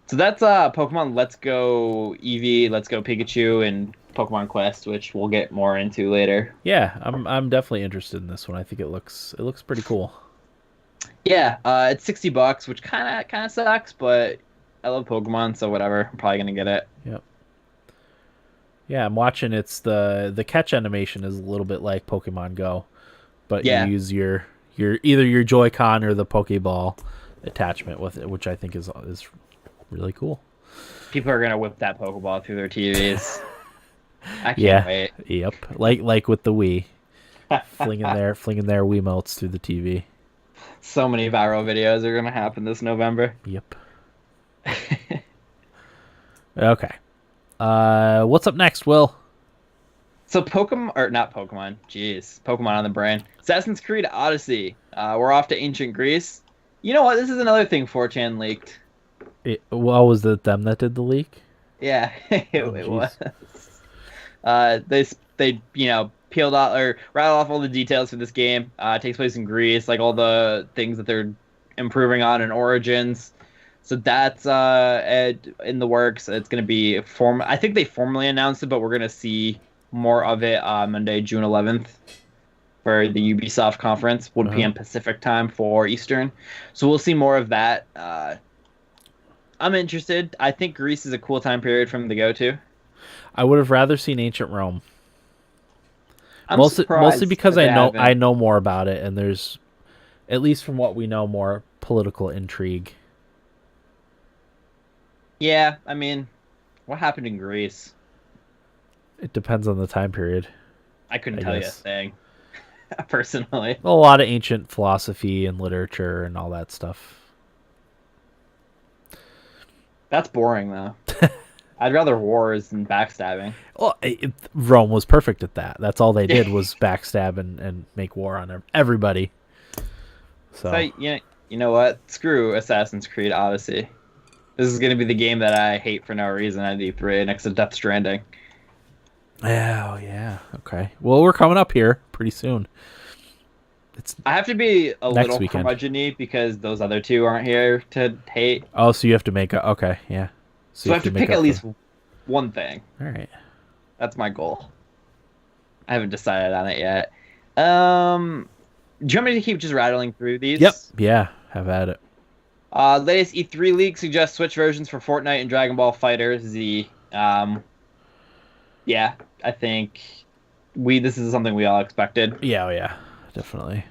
Speaker 2: so that's Pokemon Let's Go Eevee, Let's Go Pikachu, and Pokemon Quest, which we'll get more into later.
Speaker 1: Yeah, I'm definitely interested in this one. I think it looks pretty cool.
Speaker 2: Yeah, it's $60, which kind of sucks, but I love Pokemon, so whatever. I'm probably gonna get it.
Speaker 1: Yep. Yeah, I'm watching. It's the catch animation is a little bit like Pokemon Go, but you use your either your Joy-Con or the Pokeball attachment with it, which I think is really cool.
Speaker 2: People are gonna whip that Pokeball through their TVs. I can't wait.
Speaker 1: Yep. Like with the Wii, flinging their Wiimotes through the TV.
Speaker 2: So many viral videos are gonna happen this November.
Speaker 1: Yep. Okay. What's up next, Will?
Speaker 2: So Pokemon on the brain. Assassin's Creed Odyssey. We're off to ancient Greece. You know what? This is another thing 4chan leaked.
Speaker 1: Was it them that did the leak?
Speaker 2: Yeah, it was. They peeled out or rattled off all the details for this game. It takes place in Greece, like all the things that they're improving on in Origins. So that's in the works. It's going to be I think they formally announced it, but we're going to see more of it Monday, June 11th for the Ubisoft conference, 1 p.m. Pacific time, 4 Eastern. So we'll see more of that. I'm interested. I think Greece is a cool time period for them to go to.
Speaker 1: I would have rather seen ancient Rome.
Speaker 2: I'm
Speaker 1: Mostly because I
Speaker 2: haven't.
Speaker 1: know more about it, and there's, at least from what we know, more political intrigue.
Speaker 2: Yeah, I mean, what happened in Greece?
Speaker 1: It depends on the time period.
Speaker 2: I couldn't tell you a thing, personally.
Speaker 1: A lot of ancient philosophy and literature and all that stuff.
Speaker 2: That's boring, though. I'd rather wars than backstabbing.
Speaker 1: Well, Rome was perfect at that. That's all they did was backstab and make war on everybody. So
Speaker 2: you know what? Screw Assassin's Creed Odyssey. This is going to be the game that I hate for no reason at E3 next to Death Stranding.
Speaker 1: Oh, yeah. Okay. Well, we're coming up here pretty soon.
Speaker 2: I have to be a little
Speaker 1: weekend.
Speaker 2: curmudgeon-y because those other two aren't here to hate.
Speaker 1: Oh, so you have to make okay, yeah.
Speaker 2: So I have to pick at least one thing.
Speaker 1: All right.
Speaker 2: That's my goal. I haven't decided on it yet. Do you want me to keep just rattling through these?
Speaker 1: Yep. Yeah, have at it.
Speaker 2: Latest E3 leak suggests Switch versions for Fortnite and Dragon Ball FighterZ. Yeah, I think this is something we all expected.
Speaker 1: Yeah, definitely.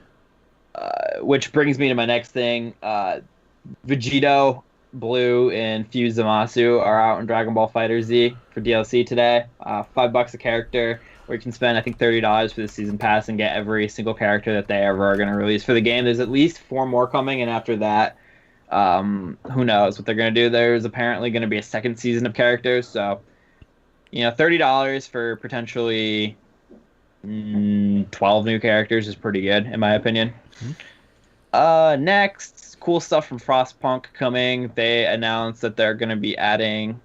Speaker 2: Which brings me to my next thing. Vegito Blue and Fuse Zamasu are out in Dragon Ball Fighter Z for DLC today. $5 a character, or you can spend I think $30 for the season pass and get every single character that they ever are going to release for the game. There's at least 4 more coming, and after that, who knows what they're going to do. There's apparently going to be a second season of characters, so $30 for potentially 12 new characters is pretty good in my opinion. Next, cool stuff from Frostpunk coming. They announced that they're going to be adding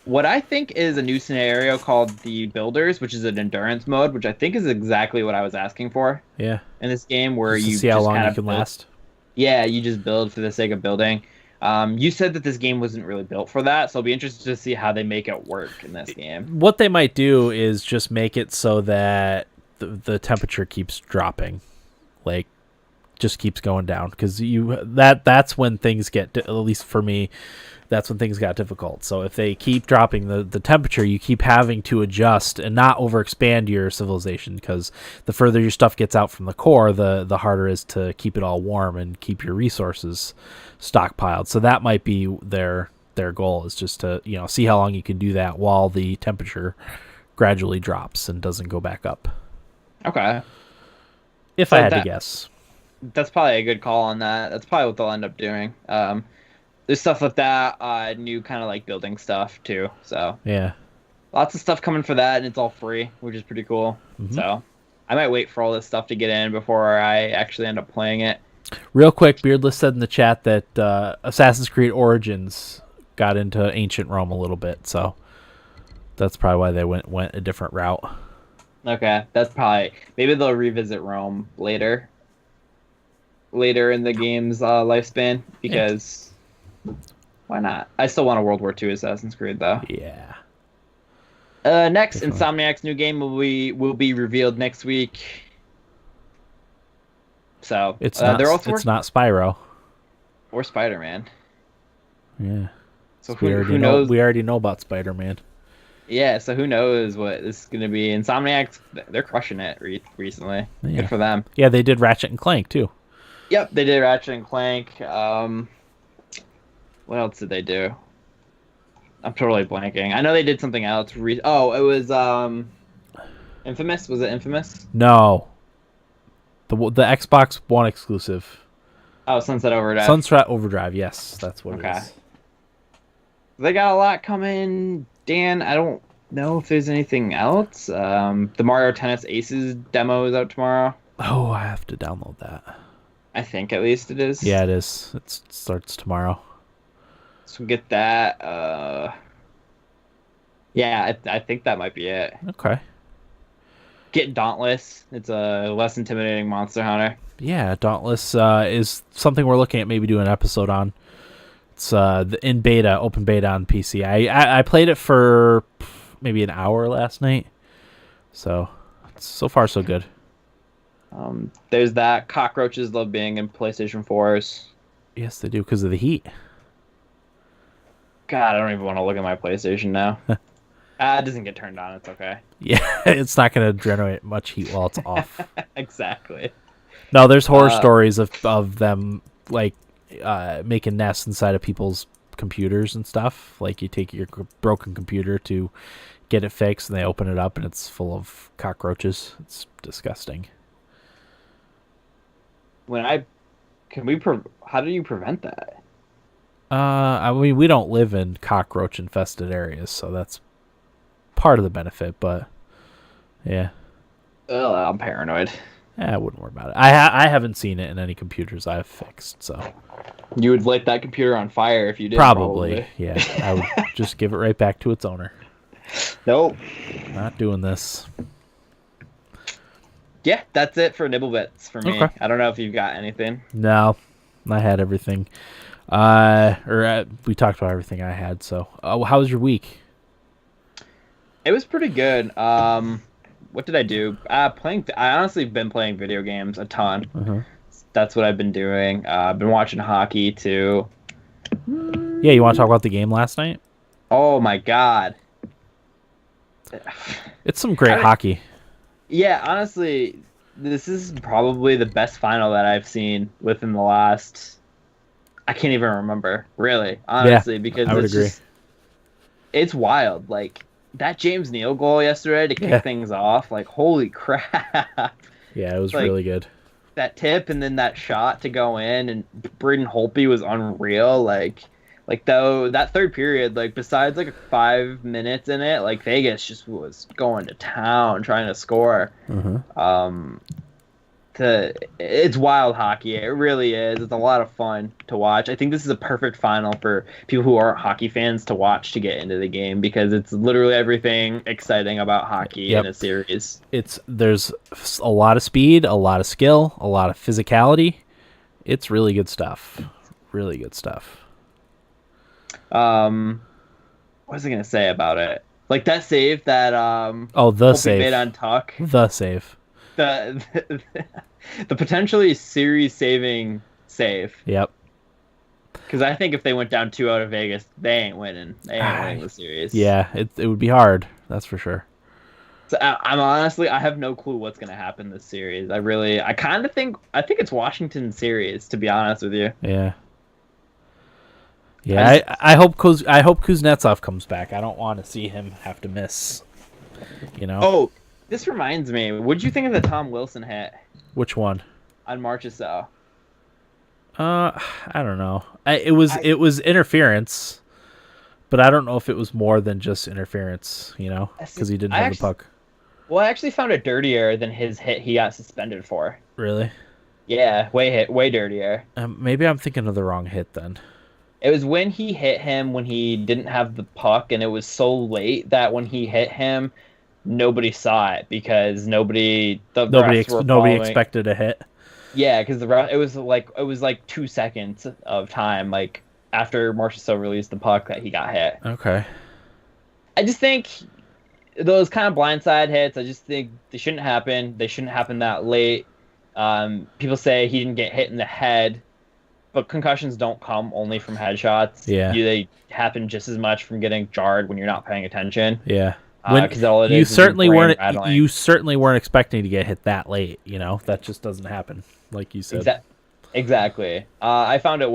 Speaker 2: what I think is a new scenario called the Builders, which is an endurance mode, which I think is exactly what I was asking for.
Speaker 1: Yeah.
Speaker 2: In this game, where
Speaker 1: Just to
Speaker 2: you
Speaker 1: see how
Speaker 2: just
Speaker 1: long
Speaker 2: kind
Speaker 1: you
Speaker 2: of
Speaker 1: can
Speaker 2: build.
Speaker 1: last.
Speaker 2: Yeah, you just build for the sake of building. You said that this game wasn't really built for that, so I'll be interested to see how they make it work in this game.
Speaker 1: What they might do is just make it so that the temperature keeps dropping, like just keeps going down, because that's when things get, at least for me, that's when things got difficult. So if they keep dropping the temperature, you keep having to adjust and not overexpand your civilization, because the further your stuff gets out from the core, the harder it is to keep it all warm and keep your resources stockpiled. So that might be their goal, is just to see how long you can do that while the temperature gradually drops and doesn't go back up.
Speaker 2: Okay.
Speaker 1: If I had to guess.
Speaker 2: That's probably a good call on that. That's probably what they'll end up doing. There's stuff like that, new kind of like building stuff too. So
Speaker 1: yeah,
Speaker 2: lots of stuff coming for that, and it's all free, which is pretty cool.
Speaker 1: Mm-hmm.
Speaker 2: So I might wait for all this stuff to get in before I actually end up playing it.
Speaker 1: Real quick, Beardless said in the chat that Assassin's Creed Origins got into ancient Rome a little bit, so that's probably why they went a different route.
Speaker 2: Okay, that's probably, maybe they'll revisit Rome later in the game's lifespan, because why not? I still want a World War II Assassin's Creed though.
Speaker 1: Yeah.
Speaker 2: Next, Insomniac's new game will be revealed next week. So
Speaker 1: it's not Spyro
Speaker 2: or Spider-Man.
Speaker 1: Yeah.
Speaker 2: So who knows?
Speaker 1: We already know about Spider-Man.
Speaker 2: Yeah, so who knows what this is going to be. Insomniac, they're crushing it recently.
Speaker 1: Yeah.
Speaker 2: Good for them.
Speaker 1: Yeah, they did Ratchet and Clank too.
Speaker 2: Yep, they did Ratchet and Clank. What else did they do? I'm totally blanking. I know they did something else. It was Infamous. Was it Infamous?
Speaker 1: No. The Xbox One exclusive.
Speaker 2: Oh, Sunset Overdrive.
Speaker 1: Sunset Overdrive, yes, that's what it is.
Speaker 2: They got a lot coming. Dan, I don't know if there's anything else. The Mario Tennis Aces demo is out tomorrow.
Speaker 1: Oh, I have to download that.
Speaker 2: I think at least it is.
Speaker 1: Yeah, it is. It starts tomorrow.
Speaker 2: So get that. Yeah, I think that might be it.
Speaker 1: Okay.
Speaker 2: Get Dauntless. It's a less intimidating Monster Hunter.
Speaker 1: Yeah, Dauntless is something we're looking at maybe doing an episode on. It's in beta, open beta on PC. I played it for maybe an hour last night. So far so good.
Speaker 2: There's that. Cockroaches love being in PlayStation 4s.
Speaker 1: Yes, they do, because of the heat.
Speaker 2: God, I don't even want to look at my PlayStation now. It doesn't get turned on. It's okay.
Speaker 1: Yeah, it's not going to generate much heat while it's off.
Speaker 2: Exactly.
Speaker 1: No, there's horror stories of them like making nests inside of people's computers and stuff. Like you take your broken computer to get it fixed, and they open it up, and it's full of cockroaches. It's disgusting.
Speaker 2: How do you prevent that?
Speaker 1: I mean, we don't live in cockroach infested areas, so that's part of the benefit. But yeah,
Speaker 2: I'm paranoid.
Speaker 1: I wouldn't worry about it. I haven't seen it in any computers I've fixed, so
Speaker 2: you would light that computer on fire if you did.
Speaker 1: Probably. Yeah. I would just give it right back to its owner.
Speaker 2: Nope.
Speaker 1: Not doing this.
Speaker 2: Yeah, that's it for Nibblebits for me.
Speaker 1: Okay.
Speaker 2: I don't know if you've got anything.
Speaker 1: No, I had everything. We talked about everything I had. So, how was your week?
Speaker 2: It was pretty good. What did I do? I honestly have been playing video games a ton.
Speaker 1: Uh-huh.
Speaker 2: That's what I've been doing. I've been watching hockey too.
Speaker 1: Yeah, you want to talk about the game last night?
Speaker 2: Oh my god.
Speaker 1: It's some great hockey.
Speaker 2: Yeah, honestly, this is probably the best final that I've seen within the last, I can't even remember, really, honestly, because
Speaker 1: I would
Speaker 2: it's
Speaker 1: agree.
Speaker 2: just it's wild. Like that James Neal goal yesterday to kick
Speaker 1: Yeah.
Speaker 2: things off, like holy crap.
Speaker 1: Yeah, it was
Speaker 2: Like
Speaker 1: really good.
Speaker 2: that tip and then that shot to go in and Braden Holtby was unreal. Like though that third period, like besides like 5 minutes in it, like Vegas just was going to town trying to score.
Speaker 1: Uh-huh.
Speaker 2: It's wild hockey. It really is. It's a lot of fun to watch. I think this is a perfect final for people who aren't hockey fans to watch to get into the game because it's literally everything exciting about hockey in a series.
Speaker 1: There's a lot of speed, a lot of skill, a lot of physicality. It's really good stuff. Really good stuff.
Speaker 2: What was I gonna say about it? Like that save that
Speaker 1: Oh, the
Speaker 2: Holtby
Speaker 1: save.
Speaker 2: made on Tuck.
Speaker 1: The save.
Speaker 2: The the potentially series saving save.
Speaker 1: Yep.
Speaker 2: Because I think if they went down 2 out of Vegas, they ain't winning. They ain't winning the series.
Speaker 1: Yeah, it would be hard. That's for sure.
Speaker 2: So I'm honestly, I have no clue what's gonna happen this series. I kind of think it's Washington series, to be honest with you.
Speaker 1: Yeah. Yeah, I hope Kuznetsov comes back. I don't want to see him have to miss. You know.
Speaker 2: Oh, this reminds me. What'd you think of the Tom Wilson hit
Speaker 1: Which one?
Speaker 2: on Marchessault?
Speaker 1: I don't know. It was interference, but I don't know if it was more than just interference. You know, because he didn't have the puck.
Speaker 2: Well, I actually found it dirtier than his hit he got suspended for.
Speaker 1: Really?
Speaker 2: Yeah, way dirtier.
Speaker 1: Maybe I'm thinking of the wrong hit then.
Speaker 2: It was when he hit him when he didn't have the puck, and it was so late that when he hit him, nobody saw it because nobody
Speaker 1: expected a hit.
Speaker 2: Yeah, because it was like 2 seconds of time, like after Marchessault released the puck that he got hit.
Speaker 1: Okay.
Speaker 2: I just think those kind of blindside hits, I just think they shouldn't happen. They shouldn't happen that late. People say he didn't get hit in the head, but concussions don't come only from headshots.
Speaker 1: Yeah.
Speaker 2: They happen just as much from getting jarred when you're not paying attention.
Speaker 1: Yeah.
Speaker 2: Because all it
Speaker 1: you
Speaker 2: is
Speaker 1: certainly
Speaker 2: your brain
Speaker 1: weren't
Speaker 2: rattling.
Speaker 1: you certainly weren't expecting to get hit that late. You know that just doesn't happen, like you said.
Speaker 2: Exactly. I found it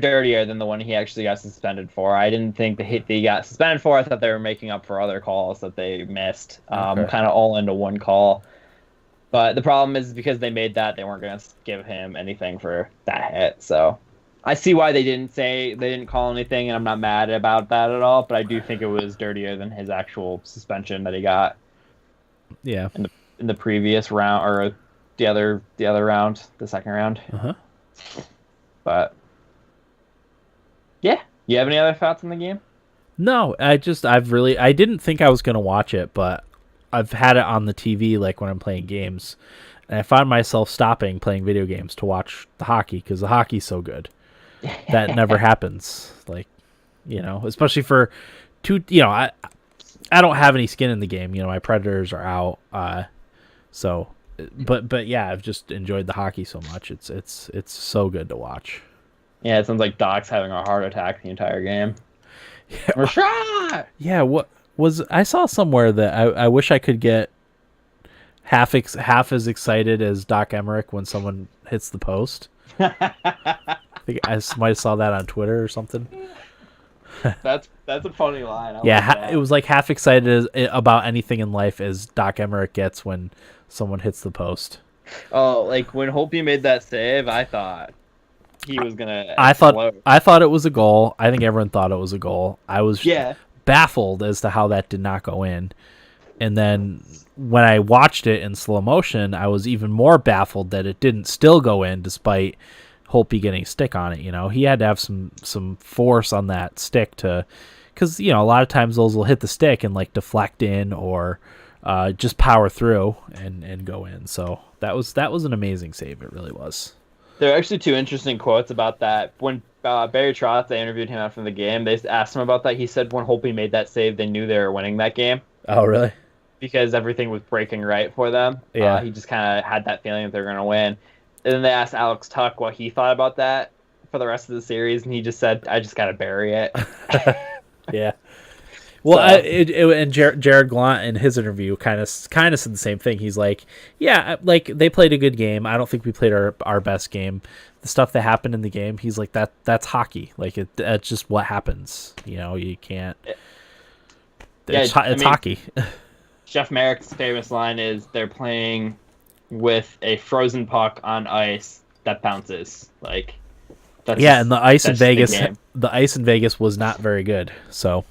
Speaker 2: dirtier than the one he actually got suspended for. I didn't think the hit that he got suspended for. I thought they were making up for other calls that they missed. Kind of all into one call. But the problem is because they made that, they weren't going to give him anything for that hit. So I see why they didn't call anything, and I'm not mad about that at all. But I do think it was dirtier than his actual suspension that he got.
Speaker 1: Yeah.
Speaker 2: In the previous round or the other round, the second round.
Speaker 1: Uh-huh.
Speaker 2: But yeah, you have any other thoughts on the game?
Speaker 1: No, I didn't think I was going to watch it, but I've had it on the TV like when I'm playing games, and I found myself stopping playing video games to watch the hockey because the hockey's so good. That never happens. Like, you know, especially for two, you know, I don't have any skin in the game. You know, my Predators are out. So, but yeah, I've just enjoyed the hockey so much. It's so good to watch.
Speaker 2: Yeah, it sounds like Doc's having a heart attack the entire game. Yeah.
Speaker 1: Yeah, what was I saw somewhere that I wish I could get half as excited as Doc Emmerich when someone hits the post. I think I might have saw that on Twitter or something.
Speaker 2: That's a funny line.
Speaker 1: It was like half excited about anything in life as Doc Emmerich gets when someone hits the post.
Speaker 2: Oh, like when Holtby made that save, I thought he was gonna.
Speaker 1: I thought it was a goal. I think everyone thought it was a goal. I was baffled as to how that did not go in. And then when I watched it in slow motion, I was even more baffled that it didn't still go in despite Holtby getting a stick on it. You know, he had to have some force on that stick because you know a lot of times those will hit the stick and like deflect in or just power through and go in. So that was an amazing save. It really was.
Speaker 2: There are actually two interesting quotes about that. When Barry Trotz, they interviewed him after the game, they asked him about that. He said when Holtby made that save, they knew they were winning that game.
Speaker 1: Oh, really?
Speaker 2: Because everything was breaking right for them.
Speaker 1: Yeah.
Speaker 2: He just kind of had that feeling that they were going to win. And then they asked Alex Tuck what he thought about that for the rest of the series, and he just said, I just got to bury it.
Speaker 1: Yeah. Well,
Speaker 2: So-
Speaker 1: and Jared Glant in his interview kind of said the same thing. He's like, yeah, like they played a good game. I don't think we played our best game. The stuff that happened in the game, he's like, that's hockey. Like that's just what happens. You know, you can't. It's hockey.
Speaker 2: Jeff Merrick's famous line is, "They're playing with a frozen puck on ice that bounces." Like, that's
Speaker 1: Yeah, and the ice in
Speaker 2: that's the
Speaker 1: Vegas,
Speaker 2: game.
Speaker 1: the ice in Vegas was not very good. So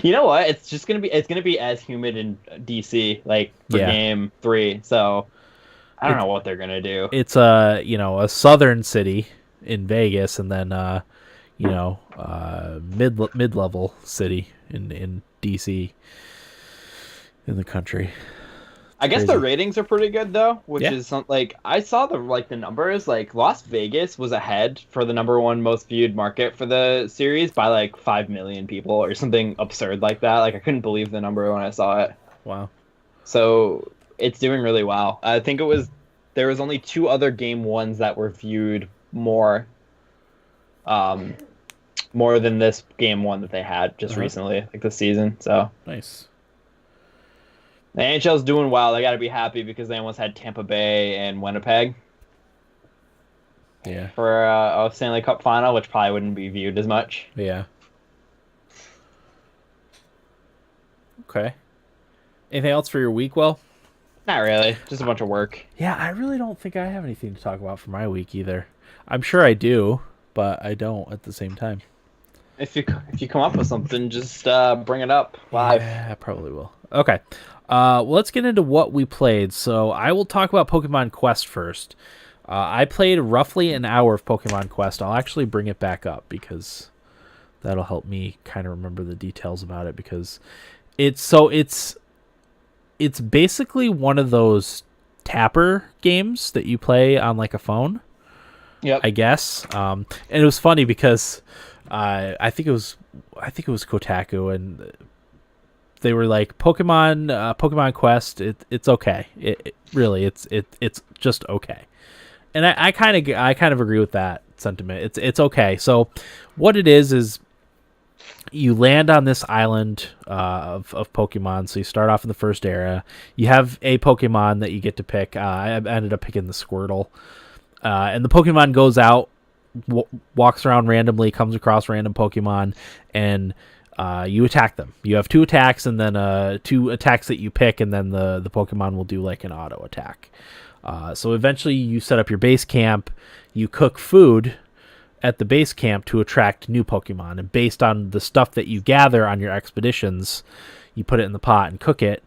Speaker 2: You know what? It's gonna be as humid in DC, like for
Speaker 1: Yeah.
Speaker 2: Game 3. So I don't know what they're gonna do.
Speaker 1: it's a southern city in Vegas, and then mid-level city in DC, in the country.
Speaker 2: I guess the
Speaker 1: crazy.
Speaker 2: ratings are pretty good though, which
Speaker 1: Yeah.
Speaker 2: is like I saw the numbers. Like Las Vegas was ahead for the number one most viewed market for the series by like 5 million people or something absurd like that. Like I couldn't believe the number when I saw it.
Speaker 1: Wow.
Speaker 2: So it's doing really well. I think there was only 2 other game ones that were viewed more than this game one that they had just recently, like this season. So
Speaker 1: Nice.
Speaker 2: the NHL's doing well. They got to be happy because they almost had Tampa Bay and Winnipeg
Speaker 1: Yeah.
Speaker 2: for a Stanley Cup final, which probably wouldn't be viewed as much.
Speaker 1: Yeah. Okay. Anything else for your week, Will?
Speaker 2: Not really, just a bunch of work.
Speaker 1: Yeah, I really don't think I have anything to talk about for my week either. I'm sure I do, but I don't at the same time.
Speaker 2: If you come up with something, just bring it up live.
Speaker 1: Yeah, I probably will. Okay. Well, let's get into what we played. So I will talk about Pokemon Quest first. I played roughly an hour of Pokemon Quest. I'll actually bring it back up because that'll help me kind of remember the details about it, because it's basically one of those tapper games that you play on like a phone.
Speaker 2: Yep.
Speaker 1: I guess. And it was funny because I think it was Kotaku, and they were like, Pokemon Quest, it's okay. It's just okay. And I kind of agree with that sentiment. It's okay. So what it is you land on this island of Pokemon. So you start off in the first area. You have a Pokemon that you get to pick. I ended up picking the Squirtle. And the Pokemon goes out, walks around randomly, comes across random Pokemon, and you attack them. You have 2 attacks, and then 2 attacks that you pick, and then the Pokemon will do like an auto attack. So eventually you set up your base camp. You cook food at the base camp to attract new Pokemon, and based on the stuff that you gather on your expeditions, you put it in the pot and cook it,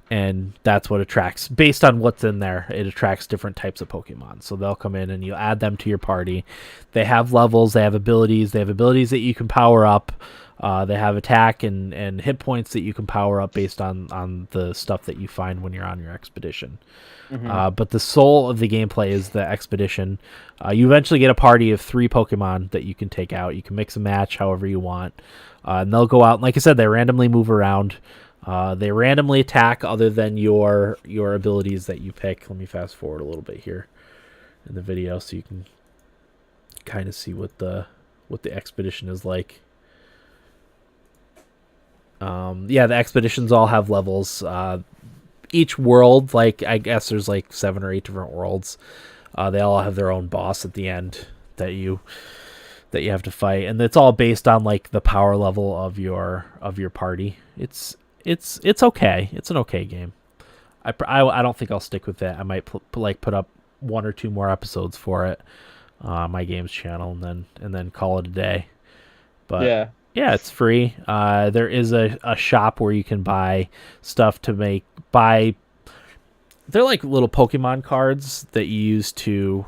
Speaker 1: and that's what attracts. Based on what's in there, it attracts different types of Pokemon. So they'll come in and you add them to your party. They have levels, they have abilities that you can power up. They have attack and hit points that you can power up based on the stuff that you find when you're on your expedition. But the soul of the gameplay is the expedition. You eventually get a party of 3 Pokemon that you can take out. You can mix and match however you want. And they'll go out. And like I said, they randomly move around. They randomly attack other than your abilities that you pick. Let me fast forward a little bit here in the video so you can kind of see what the expedition is like. The expeditions all have levels. Each world, like I guess there's like 7 or 8 different worlds. They all have their own boss at the end that you have to fight, and it's all based on like the power level of your party. It's okay. It's an okay game. I don't think I'll stick with it. I might put up 1 or 2 more episodes for it on my games channel, and then call it a day. But yeah, it's free. There is a shop where you can buy stuff to buy. They're like little Pokemon cards that you use to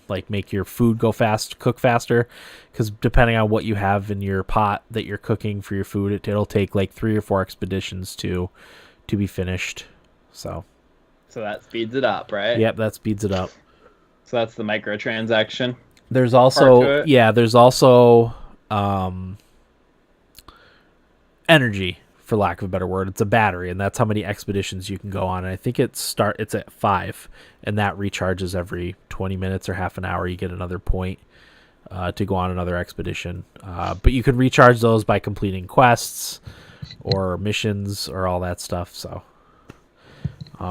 Speaker 1: like make your food cook faster. Because depending on what you have in your pot that you're cooking for your food, it'll take like 3 or 4 expeditions to be finished. So
Speaker 2: that speeds it up, right?
Speaker 1: Yep, that speeds it up.
Speaker 2: So that's the microtransaction.
Speaker 1: There's
Speaker 2: part to
Speaker 1: also
Speaker 2: it.
Speaker 1: there's also energy, for lack of a better word. It's a battery, and that's how many expeditions you can go on. And I think it's at 5, and that recharges every 20 minutes or half an hour. You get another point to go on another expedition. But you can recharge those by completing quests or missions or all that stuff. So,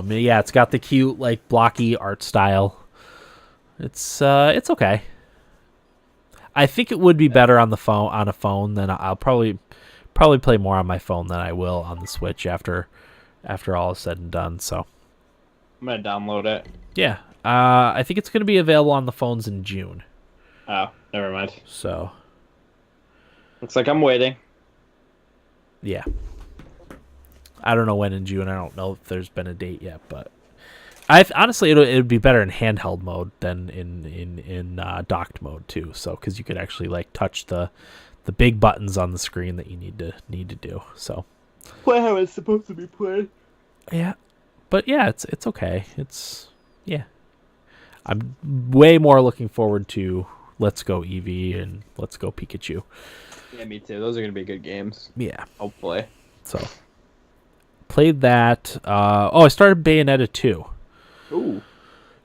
Speaker 1: yeah, it's got the cute, like, blocky art style. It's okay. I think it would be better on a phone than I'll probably play more on my phone than I will on the Switch after all is said and done. So
Speaker 2: I'm gonna download it.
Speaker 1: yeah, I think it's gonna be available on the phones in June.
Speaker 2: Oh, never mind.
Speaker 1: So
Speaker 2: Looks like I'm waiting.
Speaker 1: yeah, I don't know when in June. I don't know if there's been a date yet, but honestly, it would be better in handheld mode than in docked mode too. So because you could actually like touch the big buttons on the screen that you need to do. So
Speaker 2: Play how it's supposed to be played.
Speaker 1: yeah, but yeah, it's okay. Yeah, I'm way more looking forward to Let's Go Eevee and Let's Go Pikachu.
Speaker 2: Yeah, me too. Those are gonna be good games.
Speaker 1: Yeah,
Speaker 2: Hopefully.
Speaker 1: so played that. I started Bayonetta 2.
Speaker 2: Ooh.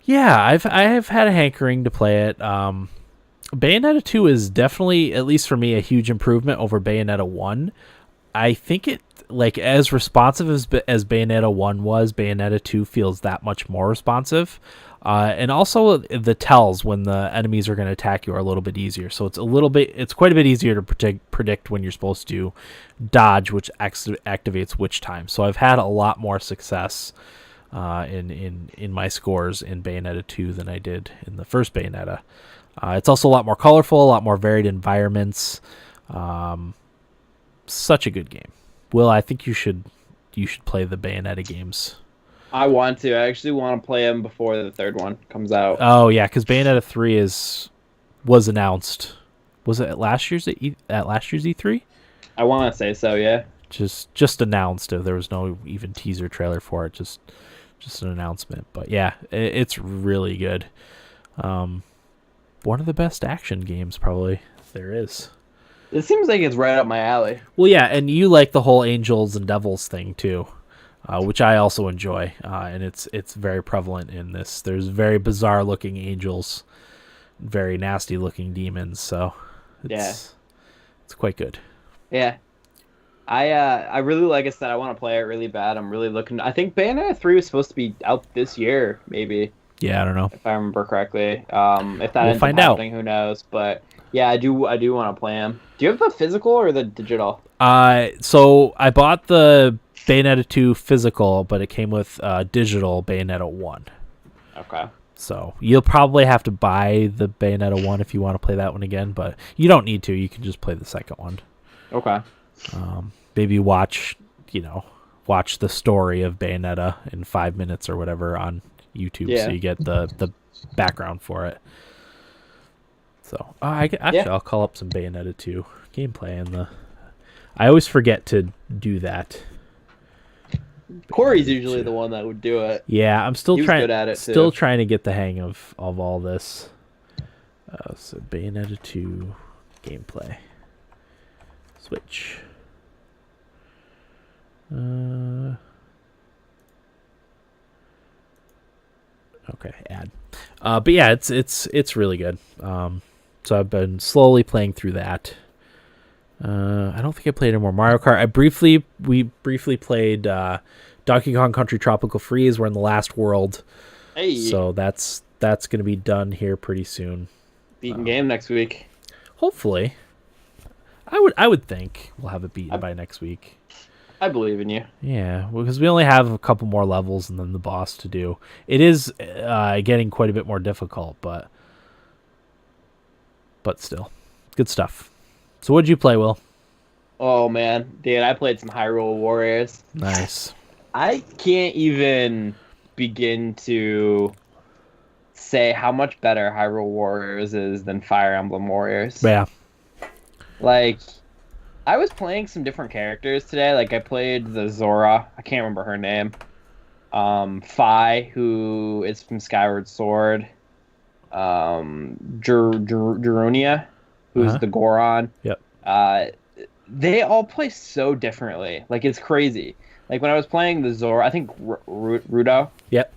Speaker 1: Yeah, I have had a hankering to play it. Bayonetta 2 is definitely, at least for me, a huge improvement over Bayonetta 1. I think it, like, as responsive as Bayonetta 1 was, Bayonetta 2 feels that much more responsive. And also the tells when the enemies are going to attack you are a little bit easier. So it's quite a bit easier to predict when you're supposed to dodge, which activates which time. So I've had a lot more success in my scores in Bayonetta 2 than I did in the first Bayonetta. It's also a lot more colorful, a lot more varied environments. Such a good game. Will, I think you should play the Bayonetta games.
Speaker 2: I want to. I actually want to play them before the third one comes out.
Speaker 1: Oh yeah, because Bayonetta 3 was announced. Was it at last year's E3?
Speaker 2: I want to say so. Yeah.
Speaker 1: Just announced. There was no even teaser trailer for it. Just an announcement. But yeah, it's really good. One of the best action games probably there is.
Speaker 2: It seems like it's right up my alley.
Speaker 1: Well, yeah, and you like the whole angels and devils thing too, which I also enjoy, and it's very prevalent in this. There's very bizarre looking angels, very nasty looking demons. So it's quite good.
Speaker 2: Yeah. I really, like I said, I want to play it really bad. I'm really looking. I think Bayonetta 3 was supposed to be out this year, maybe.
Speaker 1: Yeah, I don't know
Speaker 2: if I remember correctly. If that ends up happening, who knows? But yeah, I do want to play them. Do you have the physical or the digital?
Speaker 1: So I bought the Bayonetta 2 physical, but it came with digital Bayonetta 1.
Speaker 2: Okay.
Speaker 1: So you'll probably have to buy the Bayonetta 1 if you want to play that one again, but you don't need to. You can just play the second one.
Speaker 2: Okay.
Speaker 1: Maybe watch the story of Bayonetta in 5 minutes or whatever on YouTube, so you get the background for it. So I'll call up some Bayonetta 2 gameplay I always forget to do that.
Speaker 2: Corey's usually the one that would do it.
Speaker 1: Yeah, I'm still trying.
Speaker 2: Good at it
Speaker 1: still
Speaker 2: too.
Speaker 1: trying to get the hang of all this. So Bayonetta 2 gameplay. Switch. Okay, add. But yeah, it's really good. So I've been slowly playing through that. I don't think I played any more Mario Kart. We briefly played Donkey Kong Country Tropical Freeze. We're in the last world.
Speaker 2: Hey.
Speaker 1: So that's going to be done here pretty soon.
Speaker 2: Beaten game next week.
Speaker 1: Hopefully. I would think we'll have it beaten by next week.
Speaker 2: I believe in you.
Speaker 1: Yeah, because we only have a couple more levels and then the boss to do. It is getting quite a bit more difficult, but still, good stuff. So what'd you play, Will?
Speaker 2: Oh man, dude, I played some Hyrule Warriors.
Speaker 1: Nice.
Speaker 2: I can't even begin to say how much better Hyrule Warriors is than Fire Emblem Warriors.
Speaker 1: Yeah.
Speaker 2: Like, I was playing some different characters today. Like, I played the Zora. I can't remember her name. Fi, who is from Skyward Sword. Jurunia, who's the Goron.
Speaker 1: Yep.
Speaker 2: They all play so differently. Like, it's crazy. Like, when I was playing the Zora, I think Rudo.
Speaker 1: Yep.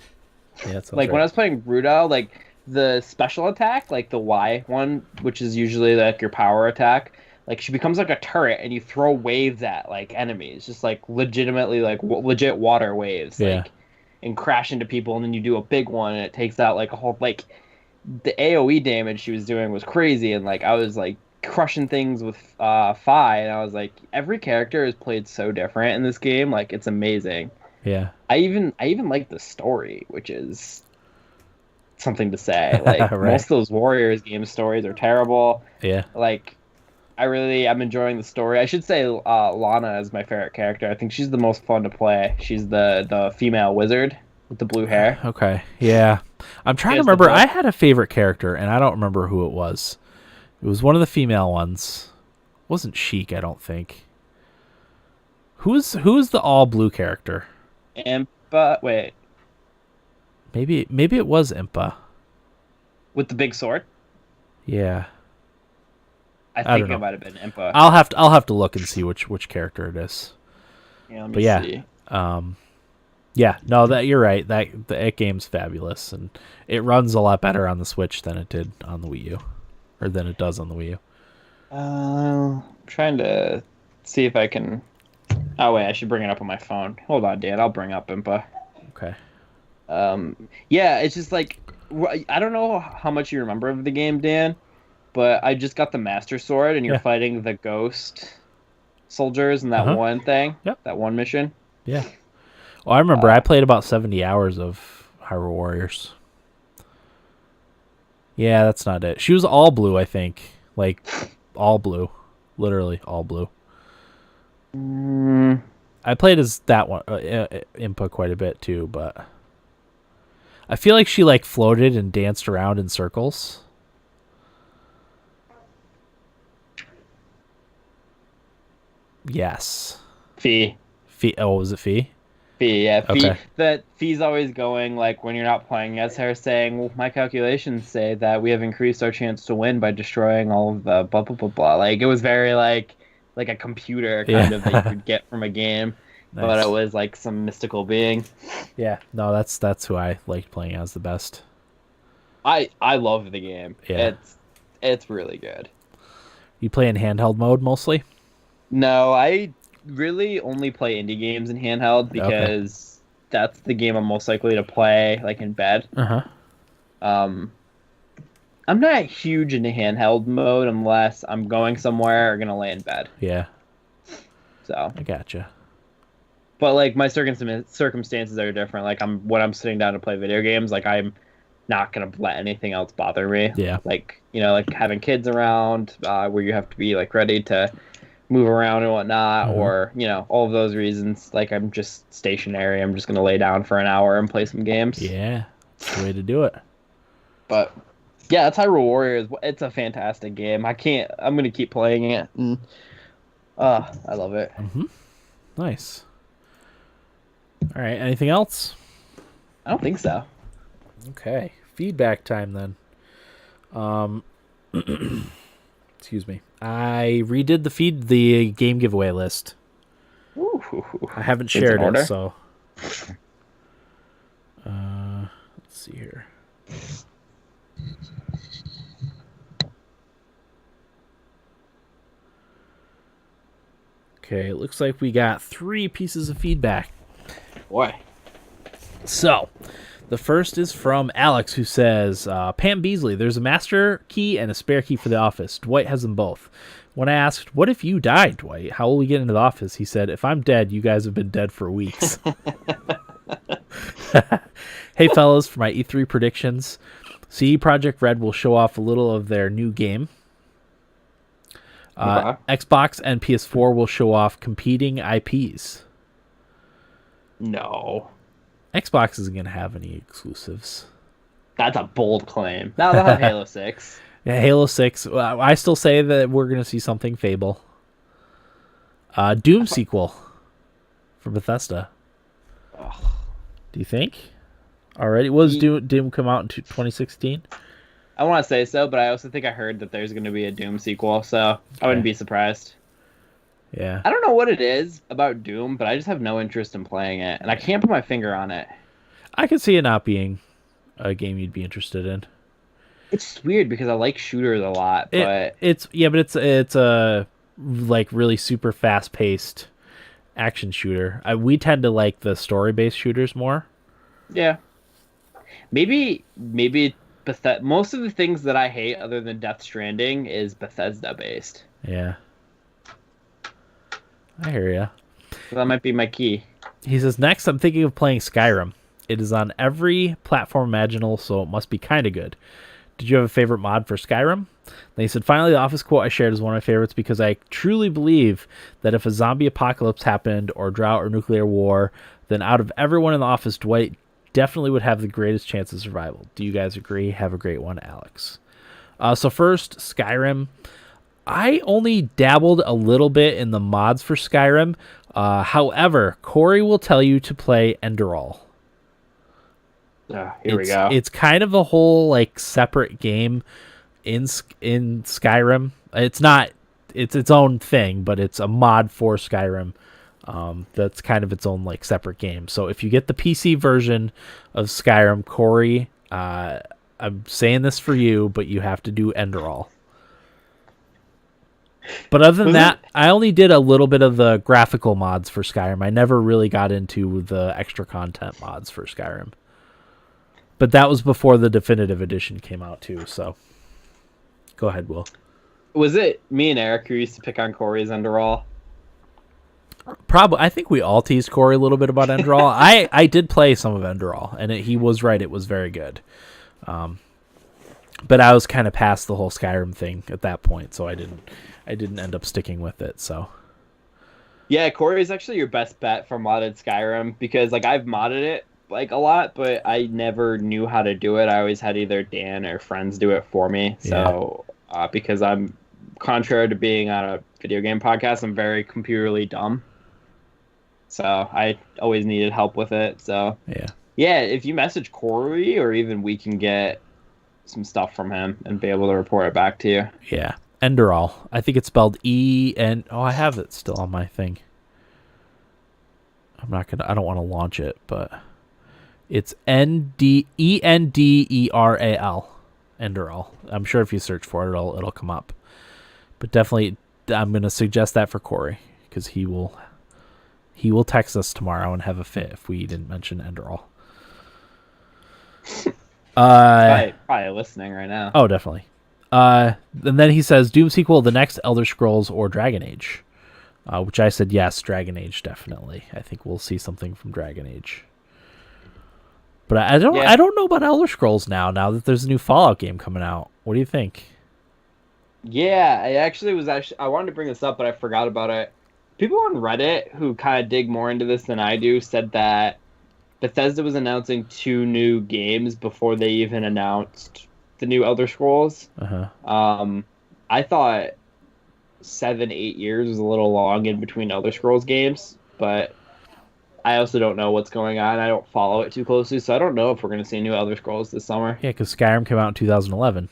Speaker 1: Yeah,
Speaker 2: like, when I was playing Rudo, like, the special attack, like the Y one, which is usually like your power attack, like she becomes like a turret and you throw waves at like enemies, just like legitimately like legit water waves,
Speaker 1: Yeah.
Speaker 2: like and crash into people, and then you do a big one and it takes out like a whole like the AoE damage she was doing was crazy, and like I was like crushing things with Fi, and I was like every character is played so different in this game, like it's amazing.
Speaker 1: Yeah.
Speaker 2: I even like the story, which is something to say. Like
Speaker 1: Right.
Speaker 2: most of those Warriors game stories are terrible.
Speaker 1: Yeah.
Speaker 2: Like I'm enjoying the story. I should say Lana is my favorite character. I think she's the most fun to play. She's the female wizard with the blue hair.
Speaker 1: Okay. Yeah. I'm trying to
Speaker 2: Here's the
Speaker 1: remember.
Speaker 2: book.
Speaker 1: I had a favorite character, and I don't remember who it was. It was one of the female ones. It wasn't Sheik, I don't think. Who's the all blue character?
Speaker 2: Impa, wait,
Speaker 1: Maybe it was Impa.
Speaker 2: with the big sword.
Speaker 1: Yeah.
Speaker 2: I
Speaker 1: don't
Speaker 2: think
Speaker 1: know.
Speaker 2: it might have been Impa.
Speaker 1: I'll have to look and see which character it is.
Speaker 2: Yeah, let me
Speaker 1: But yeah.
Speaker 2: see.
Speaker 1: Yeah, no, that you're right. That game's fabulous, and it runs a lot better on the Switch than it did on the Wii U, or than it does on the Wii U.
Speaker 2: I'm trying to see if I can. Oh wait, I should bring it up on my phone. Hold on, Dan. I'll bring up Impa.
Speaker 1: Okay.
Speaker 2: Yeah, it's just like I don't know how much you remember of the game, Dan, but I just got the Master Sword, and you're
Speaker 1: Yeah.
Speaker 2: fighting the ghost soldiers in that
Speaker 1: Uh-huh.
Speaker 2: one thing.
Speaker 1: Yep.
Speaker 2: That one mission.
Speaker 1: Yeah. Well, I remember I played about 70 hours of Hyrule Warriors. Yeah, that's not it. She was all blue, I think. Like, all blue. Literally all blue. I played as that one, Impa, quite a bit too, but I feel like she like floated and danced around in circles. Yes.
Speaker 2: Fee.
Speaker 1: Oh, was it Fee?
Speaker 2: Fee, yeah, Fee.
Speaker 1: Okay.
Speaker 2: That Fee's always going like when you're not playing as her, saying, "Well, my calculations say that we have increased our chance to win by destroying all of the blah blah blah blah." Like it was very like a computer kind of that you could get from a game, but
Speaker 1: Nice.
Speaker 2: it was like some mystical being.
Speaker 1: Yeah. No, that's who I liked playing as the best.
Speaker 2: I love the game.
Speaker 1: Yeah.
Speaker 2: It's really good.
Speaker 1: You play in handheld mode mostly?
Speaker 2: No, I really only play indie games in handheld because that's the game I'm most likely to play like in bed.
Speaker 1: Uh-huh.
Speaker 2: I'm not huge into handheld mode unless I'm going somewhere or gonna lay in bed.
Speaker 1: Yeah.
Speaker 2: So,
Speaker 1: I gotcha.
Speaker 2: but like my circumstances are different. Like when I'm sitting down to play video games, like I'm not gonna let anything else bother me.
Speaker 1: Yeah.
Speaker 2: Like like having kids around, where you have to be like ready to move around and whatnot, or all of those reasons. Like I'm just stationary. I'm just gonna lay down for an hour and play some games.
Speaker 1: Yeah. That's the way to do it.
Speaker 2: But yeah, that's Hyrule Warriors. It's a fantastic game. I'm gonna keep playing it. And, I love it.
Speaker 1: Nice. All right. Anything else?
Speaker 2: I don't think so.
Speaker 1: Okay. Feedback time then. Excuse me. I redid the game giveaway list.
Speaker 2: Ooh.
Speaker 1: I haven't
Speaker 2: It's in
Speaker 1: shared
Speaker 2: order?
Speaker 1: it, so let's see here. Okay, it looks like we got 3 pieces of feedback.
Speaker 2: Boy.
Speaker 1: So, the first is from Alex, who says, Pam Beasley, there's a master key and a spare key for the office. Dwight has them both. When I asked, what if you died, Dwight? How will we get into the office? He said, if I'm dead, you guys have been dead for weeks. Hey, fellas, for my E3 predictions, CD Projekt Red will show off a little of their new game. Xbox and PS4 will show off competing IPs.
Speaker 2: No.
Speaker 1: Xbox isn't going to have any exclusives.
Speaker 2: That's a bold claim. Now they'll have Halo 6.
Speaker 1: Yeah, Halo 6. I still say that we're going to see something Fable. Doom sequel from Bethesda.
Speaker 2: Ugh.
Speaker 1: Do you think? Already? Was Doom come out in 2016?
Speaker 2: I want to say so, but I also think I heard that there's going to be a Doom sequel, so I wouldn't be surprised.
Speaker 1: Yeah.
Speaker 2: I don't know what it is about Doom, but I just have no interest in playing it, and I can't put my finger on it.
Speaker 1: I could see it not being a game you'd be interested in.
Speaker 2: It's weird because I like shooters a lot, but
Speaker 1: It's a like really super fast paced action shooter. We tend to like the story based shooters more.
Speaker 2: yeah, maybe most of the things that I hate other than Death Stranding is Bethesda based.
Speaker 1: Yeah, I hear ya.
Speaker 2: So that might be my key.
Speaker 1: He says, next, I'm thinking of playing Skyrim. It is on every platform imaginable, so it must be kind of good. Did you have a favorite mod for Skyrim? Then he said, finally, the office quote I shared is one of my favorites because I truly believe that if a zombie apocalypse happened, or drought, or nuclear war, then out of everyone in the office, Dwight definitely would have the greatest chance of survival. Do you guys agree? Have a great one, Alex. So first, Skyrim. I only dabbled a little bit in the mods for Skyrim. However, Corey will tell you to play Enderall.
Speaker 2: Here we go.
Speaker 1: It's kind of a whole like separate game in Skyrim. It's not. It's its own thing, but it's a mod for Skyrim. That's kind of its own like separate game. So if you get the PC version of Skyrim, Corey, I'm saying this for you, but you have to do Enderall. But other than that, I only did a little bit of the graphical mods for Skyrim. I never really got into the extra content mods for Skyrim. But that was before the definitive edition came out too, so go ahead, Will.
Speaker 2: Was it me and Eric who used to pick on Corey's Enderall?
Speaker 1: Probably. I think we all teased Corey a little bit about Enderall. I did play some of Enderall, and he was right. It was very good. But I was kind of past the whole Skyrim thing at that point, so I didn't end up sticking with it. So
Speaker 2: yeah, Corey is actually your best bet for modded Skyrim because like I've modded it like a lot, but I never knew how to do it. I always had either Dan or friends do it for me. So because I'm contrary to being on a video game podcast, I'm very computerly dumb. So I always needed help with it. So yeah, if you message Corey, or even we can get some stuff from him and be able to report it back to you.
Speaker 1: Yeah, Enderall. I think it's spelled E-N. Oh, I have it still on my thing. I don't want to launch it, but it's Enderal. Enderall. I'm sure if you search for it, it'll come up. But definitely, I'm going to suggest that for Corey because he will text us tomorrow and have a fit if we didn't mention Enderall.
Speaker 2: Probably listening right now.
Speaker 1: Oh, definitely. And then he says, Doom sequel, the next Elder Scrolls or Dragon Age, which I said yes, Dragon Age definitely. I think we'll see something from Dragon Age. But I don't know about Elder Scrolls now that there's a new Fallout game coming out. What do you think?
Speaker 2: Yeah, I wanted to bring this up, but I forgot about it. People on Reddit who kind of dig more into this than I do said that Bethesda was announcing 2 new games before they even announced the new Elder Scrolls. I thought 7-8 years was a little long in between Elder Scrolls games, but I also don't know what's going on. I don't follow it too closely, so I don't know if we're going to see new Elder Scrolls this summer.
Speaker 1: Yeah, because Skyrim came out in 2011.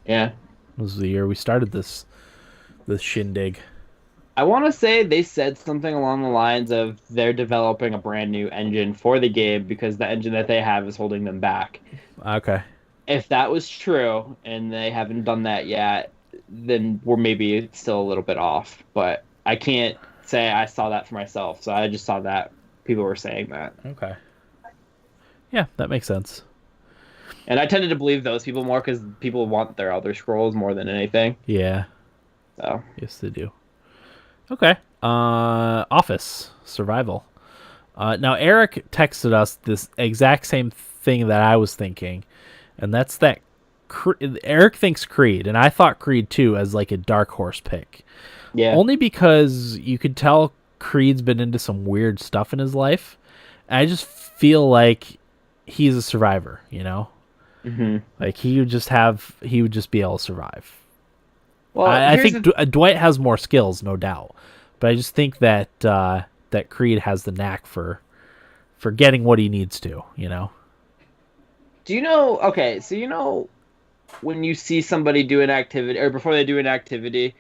Speaker 2: Yeah.
Speaker 1: It was the year we started this shindig.
Speaker 2: I want to say they said something along the lines of they're developing a brand new engine for the game because the engine that they have is holding them back.
Speaker 1: Okay.
Speaker 2: If that was true and they haven't done that yet, then we're maybe still a little bit off. But I can't say I saw that for myself, so I just saw that people were saying that.
Speaker 1: Okay. Yeah, that makes sense.
Speaker 2: And I tended to believe those people more because people want their Elder Scrolls more than anything.
Speaker 1: Yeah.
Speaker 2: So.
Speaker 1: Yes, they do. Okay. Office Survival. Now, Eric texted us this exact same thing that I was thinking, and that's that Eric thinks Creed, and I thought Creed too as like a dark horse pick.
Speaker 2: Yeah.
Speaker 1: Only because you could tell Creed's been into some weird stuff in his life. And I just feel like he's a survivor, you know?
Speaker 2: Mm-hmm.
Speaker 1: Like he would just be able to survive.
Speaker 2: Well,
Speaker 1: I think Dwight has more skills, no doubt, but I just think that that Creed has the knack for getting what he needs to, you know.
Speaker 2: Do you know? Okay, so you know when you see somebody do an activity, or before they do an activity.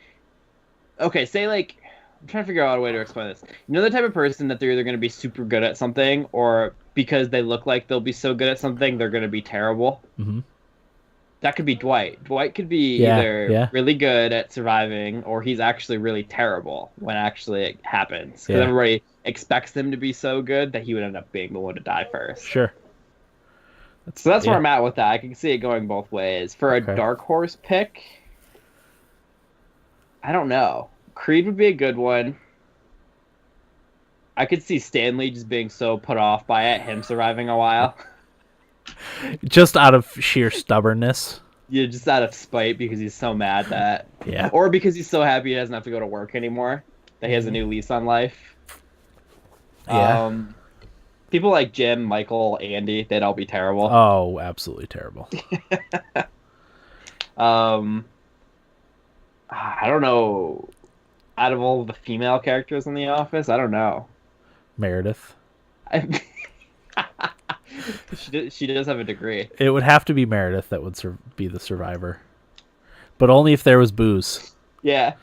Speaker 2: Okay, say like I'm trying to figure out a way to explain this. You know the type of person that they're either going to be super good at something, or because they look like they'll be so good at something, they're going to be terrible.
Speaker 1: Mm-hmm.
Speaker 2: That could be Dwight. Dwight could be
Speaker 1: Yeah,
Speaker 2: either
Speaker 1: yeah.
Speaker 2: really good at surviving, or he's actually really terrible when actually it happens. Because
Speaker 1: Yeah.
Speaker 2: everybody expects him to be so good that he would end up being the one to die first.
Speaker 1: Sure.
Speaker 2: So that's where
Speaker 1: yeah.
Speaker 2: I'm at with that. I can see it going both ways. For a
Speaker 1: Okay.
Speaker 2: dark horse pick, I don't know. Creed would be a good one. I could see Stanley just being so put off by it, him surviving a while.
Speaker 1: Just out of sheer stubbornness.
Speaker 2: Yeah, just out of spite because he's so mad that...
Speaker 1: Yeah.
Speaker 2: Or because he's so happy he doesn't have to go to work anymore. That he has a new lease on life.
Speaker 1: Yeah.
Speaker 2: People like Jim, Michael, Andy, they'd all be terrible.
Speaker 1: Oh, absolutely terrible.
Speaker 2: I don't know. Out of all the female characters in The Office, I don't know.
Speaker 1: Meredith.
Speaker 2: She does have a degree.
Speaker 1: It would have to be Meredith that would be the survivor. But only if there was booze.
Speaker 2: Yeah.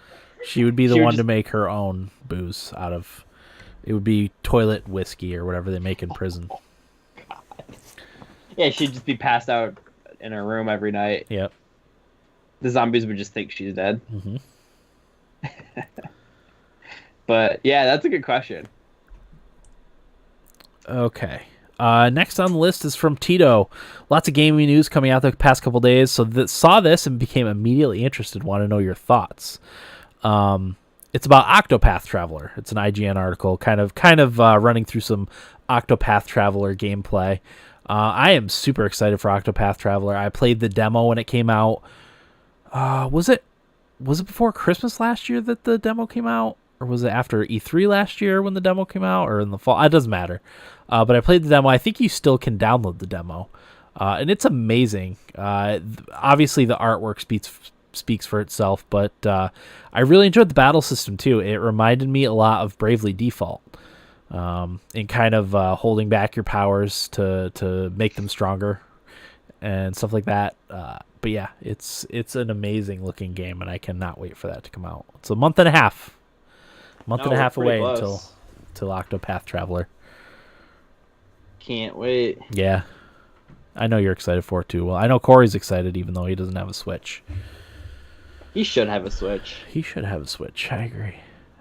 Speaker 1: She would be the
Speaker 2: She would
Speaker 1: one to
Speaker 2: just-
Speaker 1: make her own booze out of... It would be toilet whiskey or whatever they make in prison.
Speaker 2: Yeah, she'd just be passed out in her room every night.
Speaker 1: Yep.
Speaker 2: The zombies would just think she's dead.
Speaker 1: Mm-hmm.
Speaker 2: But yeah, that's a good question.
Speaker 1: Okay. Next on the list is from Tito. Lots of gaming news coming out the past couple days, so saw this and became immediately interested. Want to know your thoughts. It's about Octopath Traveler. It's an IGN article, kind of running through some Octopath Traveler gameplay. I am super excited for Octopath Traveler. I played the demo when it came out. Was it before Christmas last year that the demo came out? Or was it after E3 last year when the demo came out? Or in the fall? It doesn't matter. But I played the demo. I think you still can download the demo. And it's amazing. Obviously, the artwork speaks for itself. But I really enjoyed the battle system, too. It reminded me a lot of Bravely Default. In kind of holding back your powers to make them stronger. And stuff like that. But yeah, it's an amazing looking game, and I cannot wait for that to come out. It's a month and a half away until Octopath Traveler.
Speaker 2: Can't wait.
Speaker 1: Yeah, I know you're excited for it too. Well, I know Corey's excited, even though he doesn't have a Switch.
Speaker 2: He should have a Switch.
Speaker 1: He should have a Switch. I agree.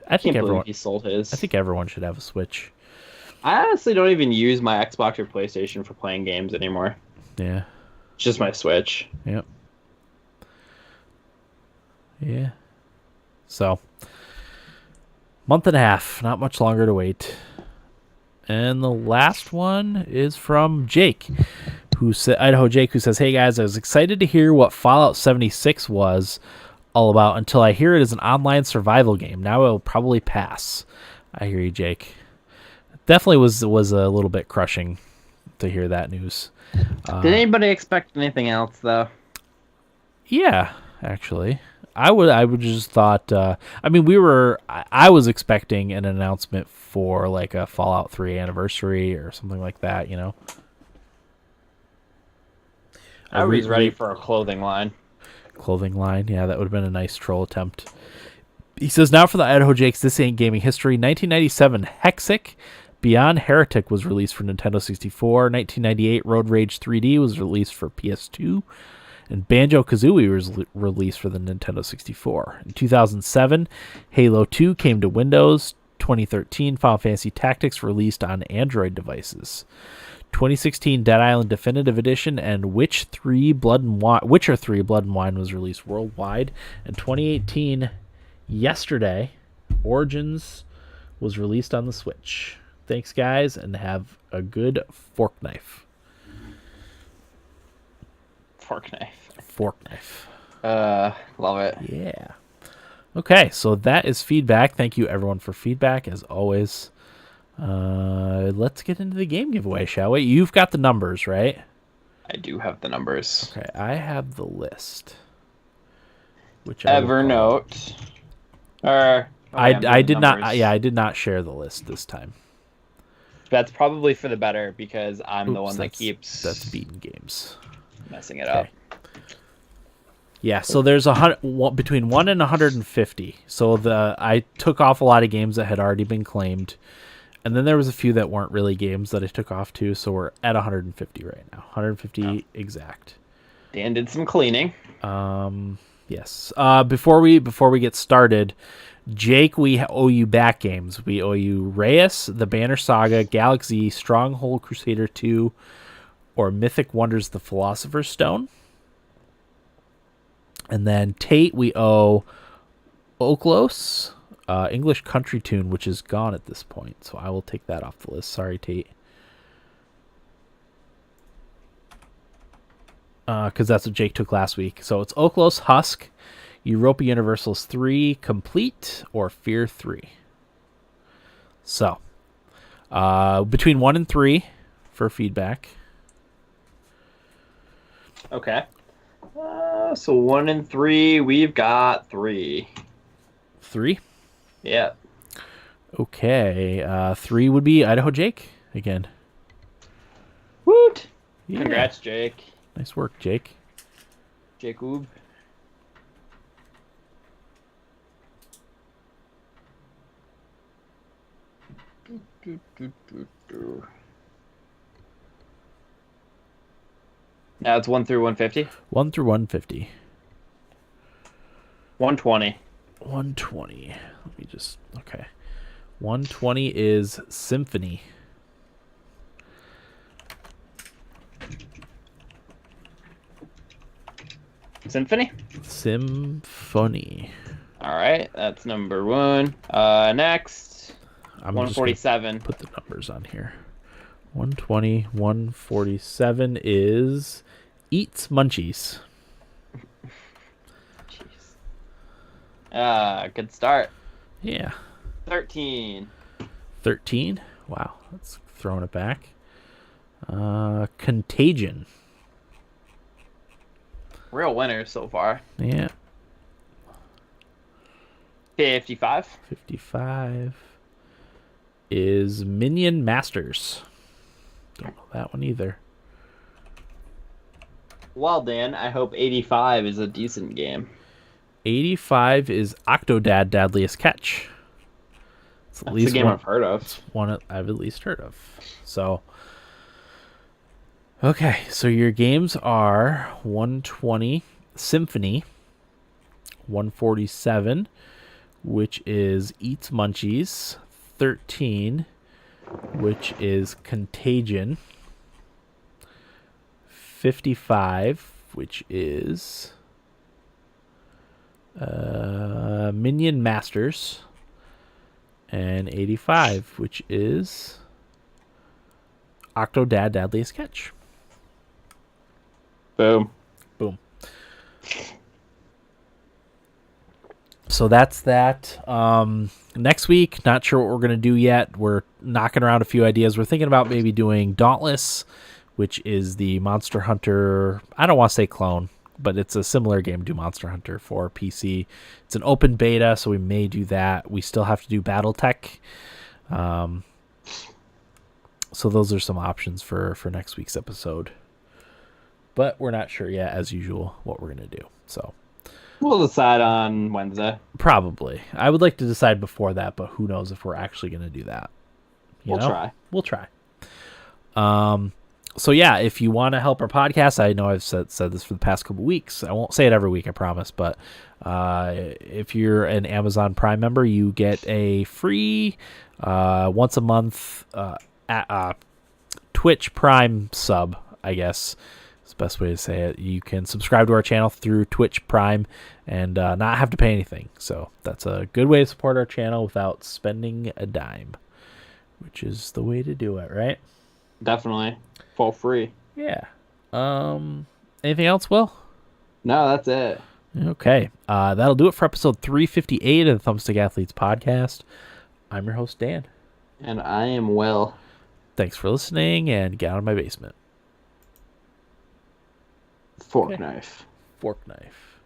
Speaker 2: I can't believe he sold his.
Speaker 1: I think everyone should have a Switch.
Speaker 2: I honestly don't even use my Xbox or PlayStation for playing games anymore.
Speaker 1: Yeah.
Speaker 2: It's just my Switch.
Speaker 1: Yep. Yeah. So, month and a half, not much longer to wait. And the last one is from Jake, Idaho Jake, who says, "Hey guys, I was excited to hear what Fallout 76 was all about until I hear it is an online survival game. Now it'll probably pass." I hear you, Jake. Definitely was a little bit crushing to hear that news.
Speaker 2: Did anybody expect anything else though?
Speaker 1: Yeah, actually. I would just thought I was expecting an announcement for like a Fallout 3 anniversary or something like that, you know.
Speaker 2: I was ready for a clothing line.
Speaker 1: Clothing line, yeah, that would have been a nice troll attempt. He says, now for the Idaho Jakes, this ain't gaming history. 1997, Hexic Beyond Heretic was released for Nintendo 64. 1998, Road Rage 3D was released for PS2. And Banjo-Kazooie was released for the Nintendo 64. In 2007, Halo 2 came to Windows. 2013, Final Fantasy Tactics released on Android devices. 2016, Dead Island Definitive Edition and Witcher 3 Blood and Wine was released worldwide. And 2018, yesterday, Origins was released on the Switch. Thanks, guys, and have a good fork knife.
Speaker 2: Fork knife. Love it.
Speaker 1: Yeah. Okay, so that is feedback. Thank you, everyone, for feedback, as always. Let's get into the game giveaway, shall we? You've got the numbers, right?
Speaker 2: I do have the numbers.
Speaker 1: Okay, I have the list. Which
Speaker 2: Evernote.
Speaker 1: I did not. Yeah, I did not share the list this time.
Speaker 2: That's probably for the better because I'm the one that keeps.
Speaker 1: That's beating games.
Speaker 2: Messing it up.
Speaker 1: Yeah, so there's between 1 and 150. So I took off a lot of games that had already been claimed, and then there was a few that weren't really games that I took off too. So we're at 150 right now, 150 exact.
Speaker 2: Dan did some cleaning.
Speaker 1: Yes. Before we get started, Jake, we owe you back games. We owe you Reyes, The Banner Saga, Galaxy, Stronghold Crusader 2, or Mythic Wonders: The Philosopher's Stone. And then Tate, we owe Oklos, English Country Tune, which is gone at this point, so I will take that off the list. Sorry, Tate. Because that's what Jake took last week. So it's Oklos, Husk, Europa Universalis 3, Complete, or Fear 3. So, between 1 and 3 for feedback.
Speaker 2: Okay. So 1 and 3, we've got 3.
Speaker 1: 3?
Speaker 2: Yeah.
Speaker 1: Okay. 3 would be Idaho Jake again.
Speaker 2: Woot!
Speaker 1: Yeah.
Speaker 2: Congrats, Jake.
Speaker 1: Nice work, Jake.
Speaker 2: Jacob. Now it's 1 through 150?
Speaker 1: 1 through 150.
Speaker 2: 120.
Speaker 1: 120. Let me just... Okay. 120 is Symphony.
Speaker 2: Symphony?
Speaker 1: Symphony.
Speaker 2: All right, that's number 1. Next,
Speaker 1: I'm
Speaker 2: 147.
Speaker 1: Just put the numbers on here. 120, 147 is Eats Munchies.
Speaker 2: Jeez. Good start.
Speaker 1: Yeah.
Speaker 2: 13.
Speaker 1: 13. Wow, that's throwing it back. Contagion.
Speaker 2: Real winners so far.
Speaker 1: Yeah.
Speaker 2: 55.
Speaker 1: 55 is Minion Masters. Don't know that one either.
Speaker 2: Well, Dan, I hope 85 is a decent game.
Speaker 1: 85 is Octodad Deadliest Catch. It's
Speaker 2: That's a game I've heard of.
Speaker 1: It's one I've at least heard of. So, okay, so your games are 120 Symphony, 147, which is Eats Munchies, 13, which is Contagion, 55, which is Minion Masters, and 85, which is Octodad Deadliest Catch.
Speaker 2: Boom.
Speaker 1: Boom. So that's that. Next week, not sure what we're going to do yet. We're knocking around a few ideas. We're thinking about maybe doing Dauntless, which is the Monster Hunter, I don't want to say clone, but it's a similar game to Monster Hunter for PC. It's an open beta, so we may do that. We still have to do Battletech. So those are some options for next week's episode. But we're not sure yet, as usual, what we're going to do. So
Speaker 2: we'll decide on Wednesday.
Speaker 1: Probably. I would like to decide before that, but who knows if we're actually going to do that.
Speaker 2: We'll try.
Speaker 1: We'll try. So yeah, if you want to help our podcast, I know I've said this for the past couple weeks. I won't say it every week, I promise. But if you're an Amazon Prime member, you get a free once a month Twitch Prime sub, I guess. It's the best way to say it. You can subscribe to our channel through Twitch Prime and not have to pay anything. So that's a good way to support our channel without spending a dime, which is the way to do it, right?
Speaker 2: Definitely. For free.
Speaker 1: Yeah. Anything else, Will?
Speaker 2: No, that's it.
Speaker 1: Okay. That'll do it for episode 358 of the Thumbstick Athletes podcast. I'm your host, Dan.
Speaker 2: And I am Will.
Speaker 1: Thanks for listening, and get out of my basement.
Speaker 2: Fork knife.
Speaker 1: Fork knife.